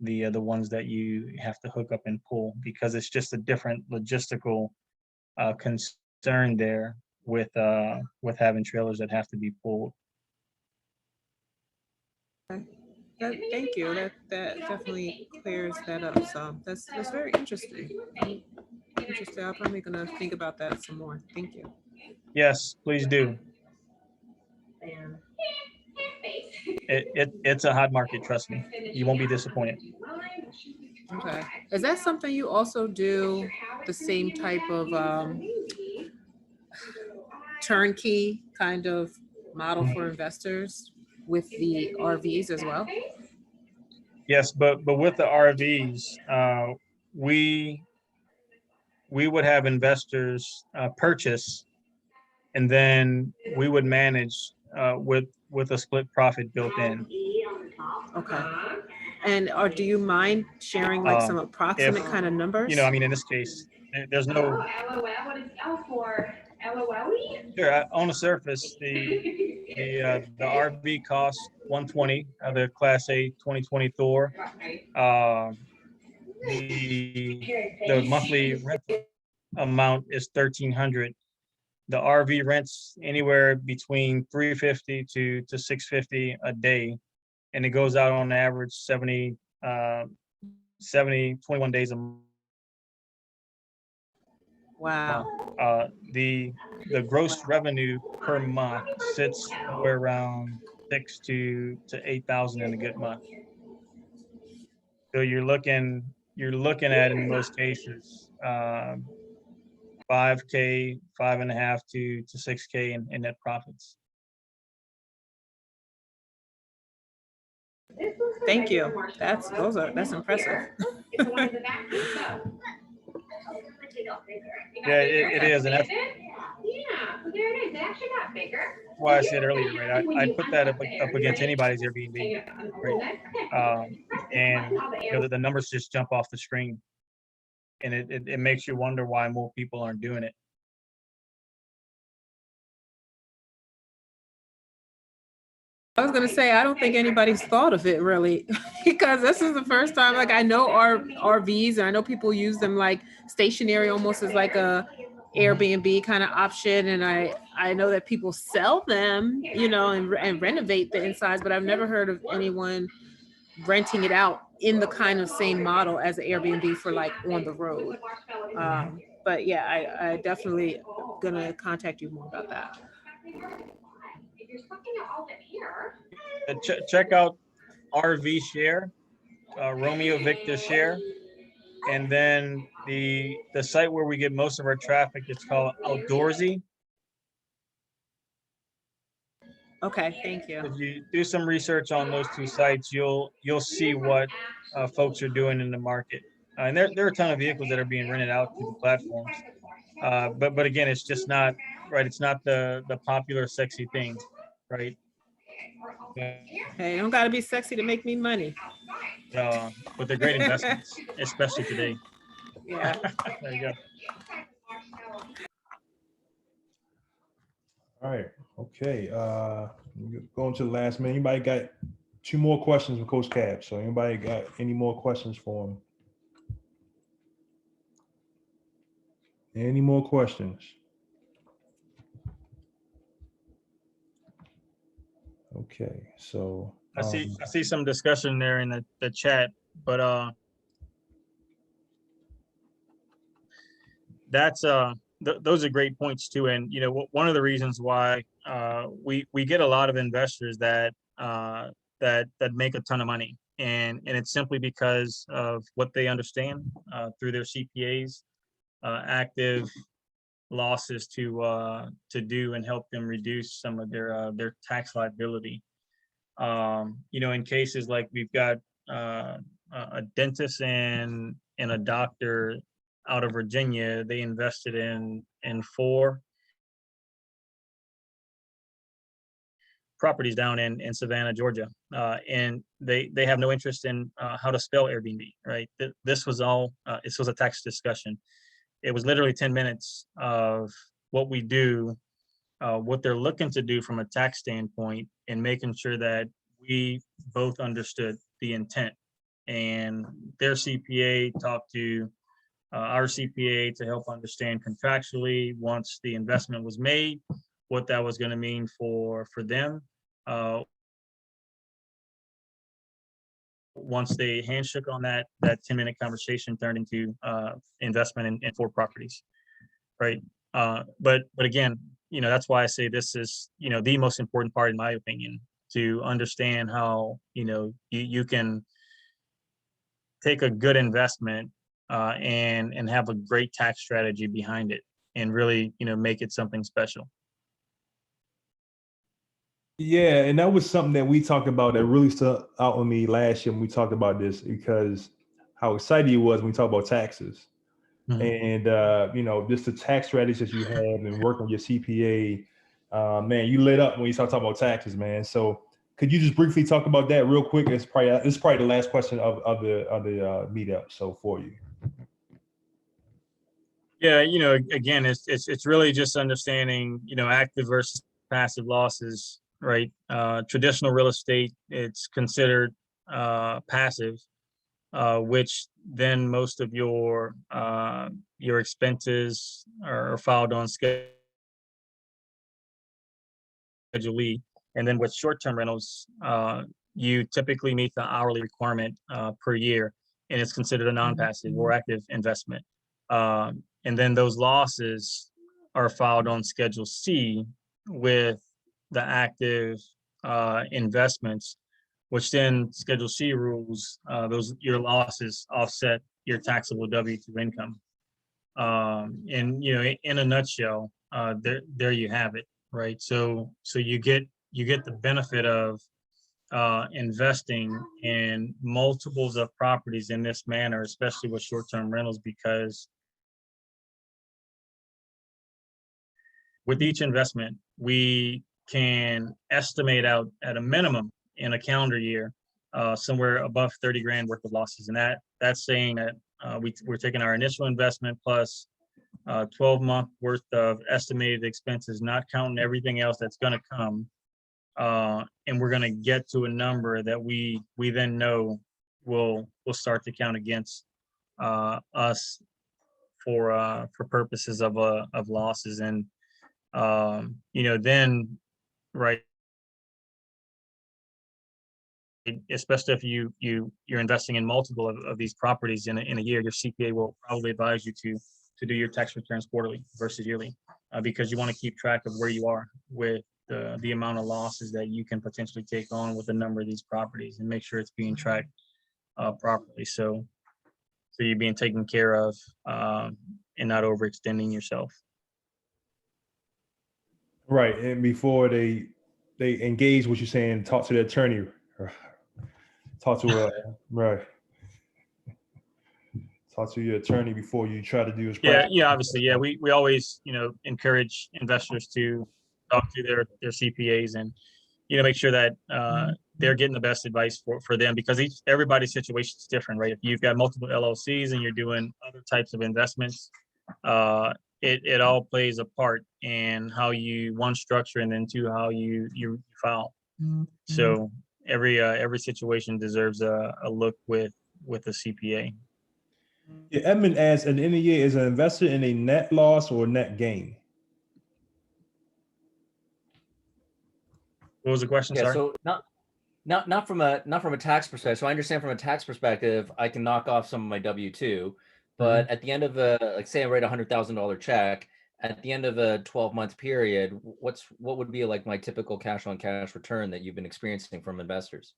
the ones that you have to hook up and pull, because it's just a different logistical concern there with having trailers that have to be pulled. Thank you. That definitely clears that up. So that's very interesting. Interesting. I'm probably gonna think about that some more. Thank you. Yes, please do. It's a hot market, trust me. You won't be disappointed. Okay. Is that something you also do, the same type of turnkey kind of model for investors with the RVs as well? Yes, but with the RVs, we would have investors purchase, and then we would manage with a split profit built in. Okay. And do you mind sharing like some approximate kind of numbers? You know, I mean, in this case, there's no. Sure, on the surface, the RV costs 120, the Class A 2020 Thor. The monthly rent amount is 1,300. The RV rents anywhere between 350 to 650 a day, and it goes out on average 21 days a month. Wow. The gross revenue per month sits somewhere around 6,000 to 8,000 in a good month. So you're looking at, in most cases, 5K, 5.5 to 6K in net profits. Thank you. That's impressive. Yeah, it is, and that's why I said earlier, right? I put that up against anybody's Airbnb, right? And you know, the numbers just jump off the screen, and it makes you wonder why more people aren't doing it. I was gonna say, I don't think anybody's thought of it really, because this is the first time, like I know RVs and I know people use them like stationary, almost as like a Airbnb kind of option. And I know that people sell them, you know, and renovate the insides, but I've never heard of anyone renting it out in the kind of same model as an Airbnb for like on the road. But yeah, I definitely gonna contact you more about that. Check out RV Share, Romeo Victor Share, and then the site where we get most of our traffic, it's called Outdoorsy. Okay, thank you. If you do some research on those two sites, you'll see what folks are doing in the market. And there are a ton of vehicles that are being rented out through the platforms. But again, it's just not right. It's not the popular, sexy thing, right? Hey, don't gotta be sexy to make me money. But they're great investments, especially today. Yeah. There you go. All right, okay, going to the last minute. Anybody got 2 more questions for Coach Cab? So anybody got any more questions for him? Any more questions? Okay, so. I see some discussion there in the chat, but that's those are great points too. And you know, one of the reasons why we get a lot of investors that make a ton of money, and it's simply because of what they understand through their CPAs, active losses to do and help them reduce some of their tax liability. You know, in cases like we've got a dentist and a doctor out of Virginia, they invested in 4 properties down in Savannah, Georgia, and they have no interest in how to spell Airbnb. Right? This was all. This was a tax discussion. It was literally 10 minutes of what we do, what they're looking to do from a tax standpoint, and making sure that we both understood the intent. And their CPA talked to our CPA to help understand contractually, once the investment was made, what that was going to mean for them. Once they handshook on that 10-minute conversation turned into investment in 4 properties, right? But again, that's why I say this is, the most important part, in my opinion, to understand how, you can take a good investment and have a great tax strategy behind it and really, make it something special. Yeah, and that was something that we talked about that really stood out on me last year when we talked about this, because how excited he was when we talked about taxes. And just the tax strategies that you have and work on your CPA. Man, you lit up when you start talking about taxes, man. So could you just briefly talk about that real quick? It's probably the last question of the meetup. So for you. Yeah, again, it's really just understanding, active versus passive losses, right? Traditional real estate, it's considered passive, which then most of your expenses are filed on Schedule E. And then with short-term rentals, you typically meet the hourly requirement per year, and it's considered a non-passive or active investment. And then those losses are filed on Schedule C with the active investments, which then Schedule C rules, your losses offset your taxable W-2 income. And in a nutshell, there you have it, right? So you get the benefit of investing in multiples of properties in this manner, especially with short-term rentals, because with each investment, we can estimate out at a minimum in a calendar year, somewhere above 30 grand worth of losses. And that's saying that we're taking our initial investment plus 12-month worth of estimated expenses, not counting everything else that's going to come. And we're going to get to a number that we then know will start to count against us for purposes of losses. And then, right, especially if you're investing in multiple of these properties in a year, your CPA will probably advise you to do your tax returns quarterly versus yearly, because you want to keep track of where you are with the amount of losses that you can potentially take on with a number of these properties, and make sure it's being tracked properly. So you're being taken care of and not overextending yourself. Right, and before they engage what you're saying, talk to the attorney. Talk to right. Talk to your attorney before you try to do this. Yeah, obviously, yeah. We always, encourage investors to talk to their CPAs and, make sure that they're getting the best advice for them, because everybody's situation is different, right? If you've got multiple LLCs and you're doing other types of investments, it all plays a part in how you, one, structure, and then two, how you file. So every situation deserves a look with a CPA. Yeah, Edmund asks, at the end of the year, is an investor in a net loss or net gain? What was the question? Yeah, Sorry. so not from a tax perspective. So I understand from a tax perspective, I can knock off some of my W-2, but at the end of like say I write $100,000 check, at the end of a 12-month period, what would be like my typical cash on cash return that you've been experiencing from investors?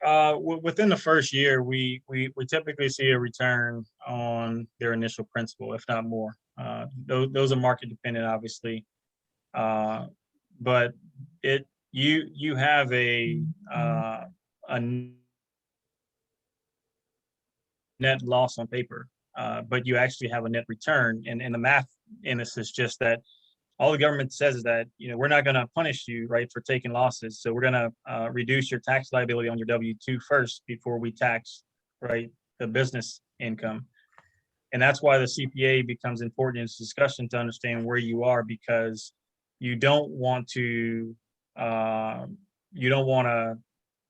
Within the first year, we typically see a return on their initial principal, if not more. Those are market dependent, obviously, but you have a net loss on paper, but you actually have a net return, and the math in this is just that all the government says is that, we're not going to punish you, right, for taking losses. So we're going to reduce your tax liability on your W-2 first before we tax, right, the business income. And that's why the CPA becomes important in this discussion, to understand where you are, because you don't want to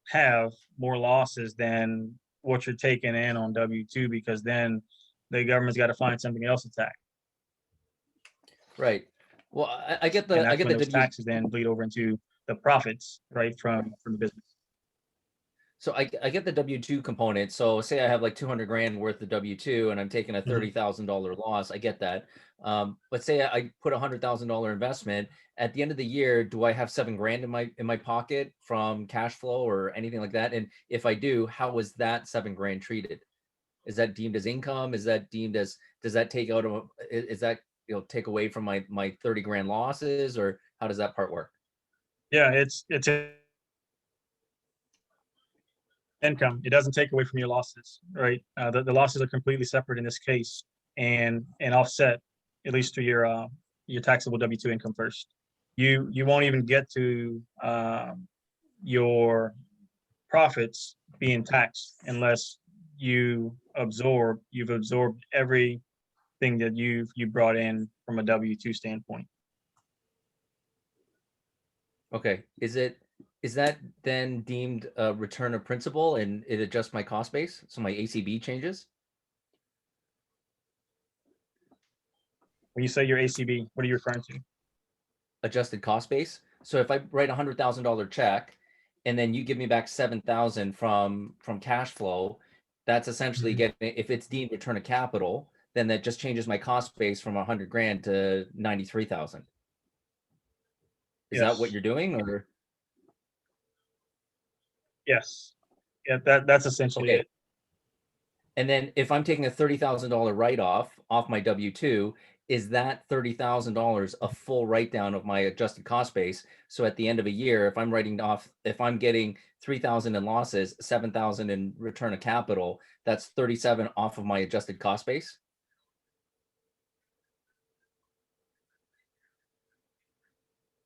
have more losses than what you're taking in on W-2, because then the government's got to find something else to tax. Right. Well, I get the, and that's I get when the those taxes then bleed over into the profits, right, from the business. So I get the W-2 component. So say I have like 200 grand worth of W-2 and I'm taking a $30,000 loss. I get that. But say I put $100,000 investment at the end of the year, do I have 7 grand in my pocket from cash flow or anything like that? And if I do, how was that 7 grand treated? Is that deemed as income? Is that deemed as, does that take out of, is that, take away from my 30 grand losses, or how does that part work? Yeah, it's income. It doesn't take away from your losses, right? The losses are completely separate in this case, and offset, at least to your taxable W-2 income first. You won't even get to your profits being taxed unless you've absorbed everything that you brought in from a W-2 standpoint. Okay, is that then deemed a return of principal and it adjusts my cost base? So my ACB changes? When you say your ACB, what are you referring to? Adjusted cost base. So if I write $100,000 check and then you give me back 7,000 from cash flow, that's essentially getting, if it's deemed return of capital, then that just changes my cost base from 100 grand to 93,000. Is that what Yes. you're doing, or? Yes. Yeah, that's essentially Okay. it. And then if I'm taking a $30,000 write-off off my W-2, is that $30,000 a full write-down of my adjusted cost base? So at the end of a year, if I'm getting 3,000 in losses, 7,000 in return of capital, that's 37 off of my adjusted cost base?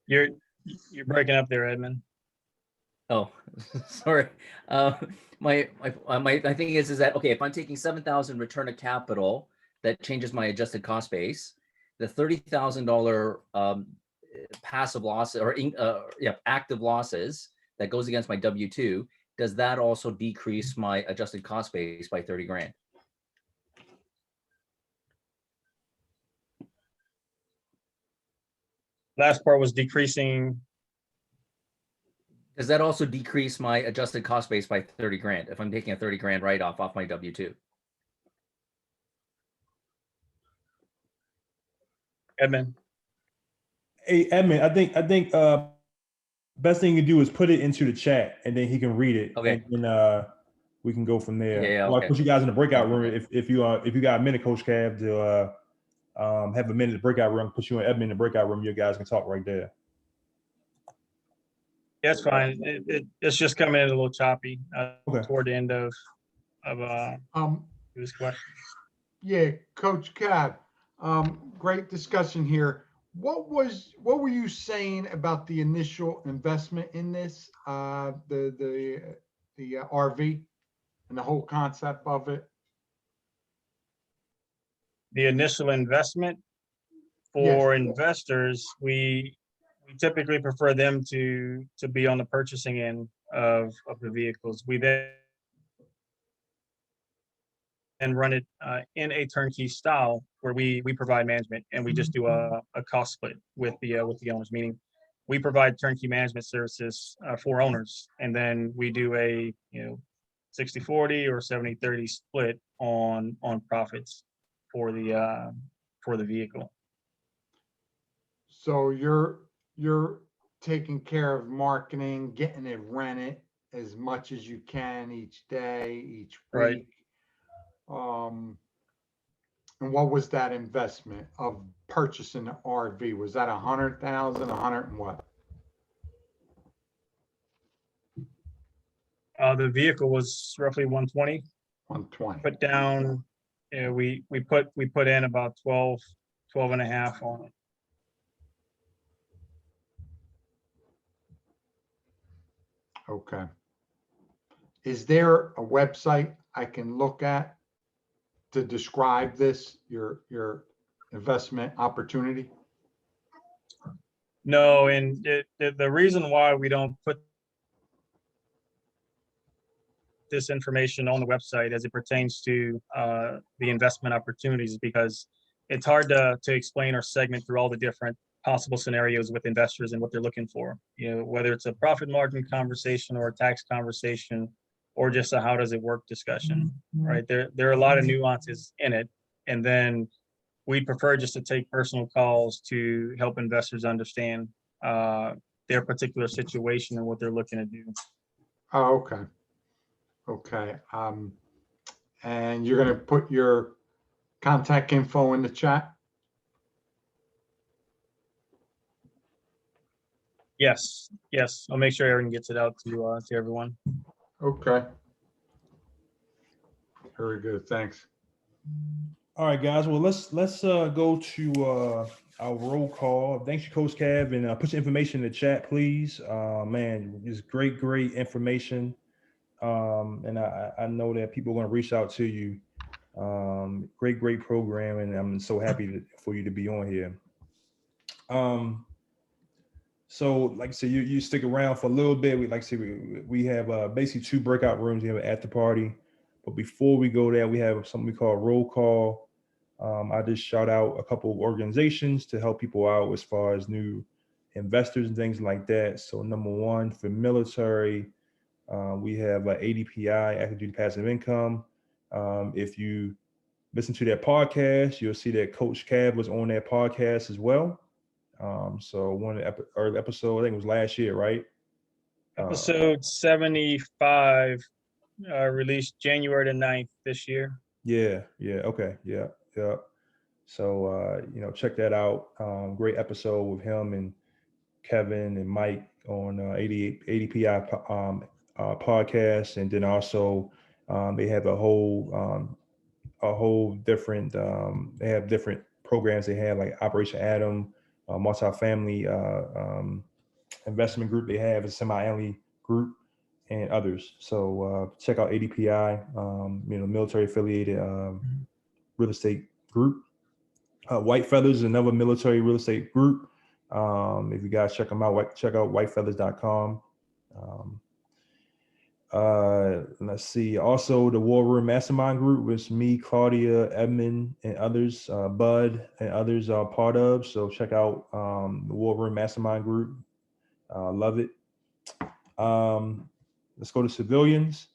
You're breaking up there, Edmund. Oh, sorry. My thing is that, okay, if I'm taking 7,000 return of capital, that changes my adjusted cost base. The $30,000 passive loss or active losses that goes against my W-2, does that also decrease my adjusted cost base by 30 grand? Last part was decreasing. Does that also decrease my adjusted cost base by 30 grand if I'm taking a 30 grand write-off off my W-2? Edmund. Hey, Edmund, I think best thing you can do is put it into the chat and then he can read it. Okay. And then we can go from there. Yeah, I'll okay. put you guys in the breakout room Okay. if you got a minute, Coach Cav, to have a minute in the breakout room, put you and Edmund in the breakout room, you guys can talk right there. That's fine. It's just coming in a little choppy Okay. toward the end of this question. Yeah, Coach Cav, great discussion here. What were you saying about the initial investment in this, the RV and the whole concept of it? The initial investment for investors, we typically prefer them to be on the purchasing end of the vehicles. We then run it in a turnkey style where we provide management and we just do a cost split with the owners, meaning we provide turnkey management services for owners, and then we do a 60-40 or 70-30 split on profits for the vehicle. So you're taking care of marketing, getting it rented as much as you can each day, each week. Right. And what was that investment of purchasing the RV? Was that 100,000, 100 and what? The vehicle was roughly 120. 120. Put down, we put in about 12 and a half on it. Okay. Is there a website I can look at to describe this, your investment opportunity? No, and the reason why we don't put this information on the website as it pertains to the investment opportunities is because it's hard to explain or segment through all the different possible scenarios with investors and what they're looking for. Whether it's a profit margin conversation or a tax conversation, or just a how does it work discussion, right? There are a lot of nuances in it. And then we prefer just to take personal calls to help investors understand their particular situation and what they're looking to do. Oh, okay. Okay. And you're gonna put your contact info in the chat? Yes, yes. I'll make sure Aaron gets it out to everyone. Okay. Very good, thanks. All right, guys. Well, let's go to our roll call. Thanks you, Coach Cav, and put your information in the chat, please. Man, it's great information. And I know that people are going to reach out to you. Great program, and I'm so happy for you to be on here. So like I said, you stick around for a little bit. We have basically 2 breakout rooms. We have an after party, but before we go there, we have something we call roll call. I just shout out a couple of organizations to help people out as far as new investors and things like that. So number 1 for military, we have ADPI, Active Duty Passive Income. If you listen to that podcast, you'll see that Coach Cav was on that podcast as well. So one early episode, I think it was last year, right? Episode 75, released January the 9th this year. Yeah, okay, yeah. So check that out. Great episode with him and Kevin and Mike on ADPI podcast, and then also they have a whole different. They have different programs. They have like Operation Adam, multifamily investment group. They have a semi-annually group and others. So check out ADPI, military affiliated real estate group. White Feathers is another military real estate group. If you guys check them out, check out whitefeathers.com. Let's see. Also, the War Room Mastermind Group, which me, Claudia, Edmund, and others, Bud, and others are part of. So check out the War Room Mastermind Group. Love it. Let's go to civilians.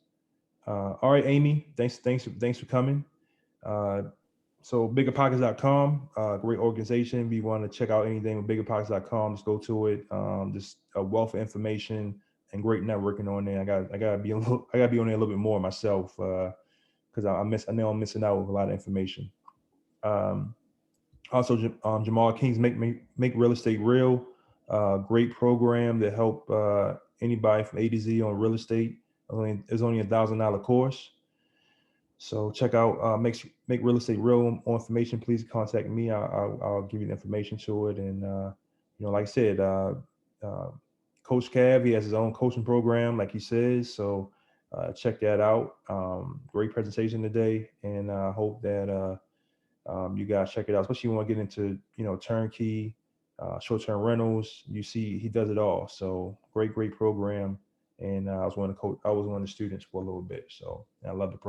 All right, Amy. Thanks for coming. So biggerpockets.com, great organization. If you want to check out anything with biggerpockets.com, just go to it. Just a wealth of information and great networking on there. I gotta be on there a little bit more myself because I know I'm missing out with a lot of information. Also, Jamal King's make real estate real. Great program to help anybody from A to Z on real estate. It's only $1,000 course. So check out make real estate real. More information, please contact me. I'll give you the information to it. And like I said, Coach Cav, he has his own coaching program, like he says. So check that out. Great presentation today, and I hope that you guys check it out. Especially when you want to get into turnkey, short-term rentals. You see, he does it all. So great program. And I was one of the students for a little bit. So I love the program.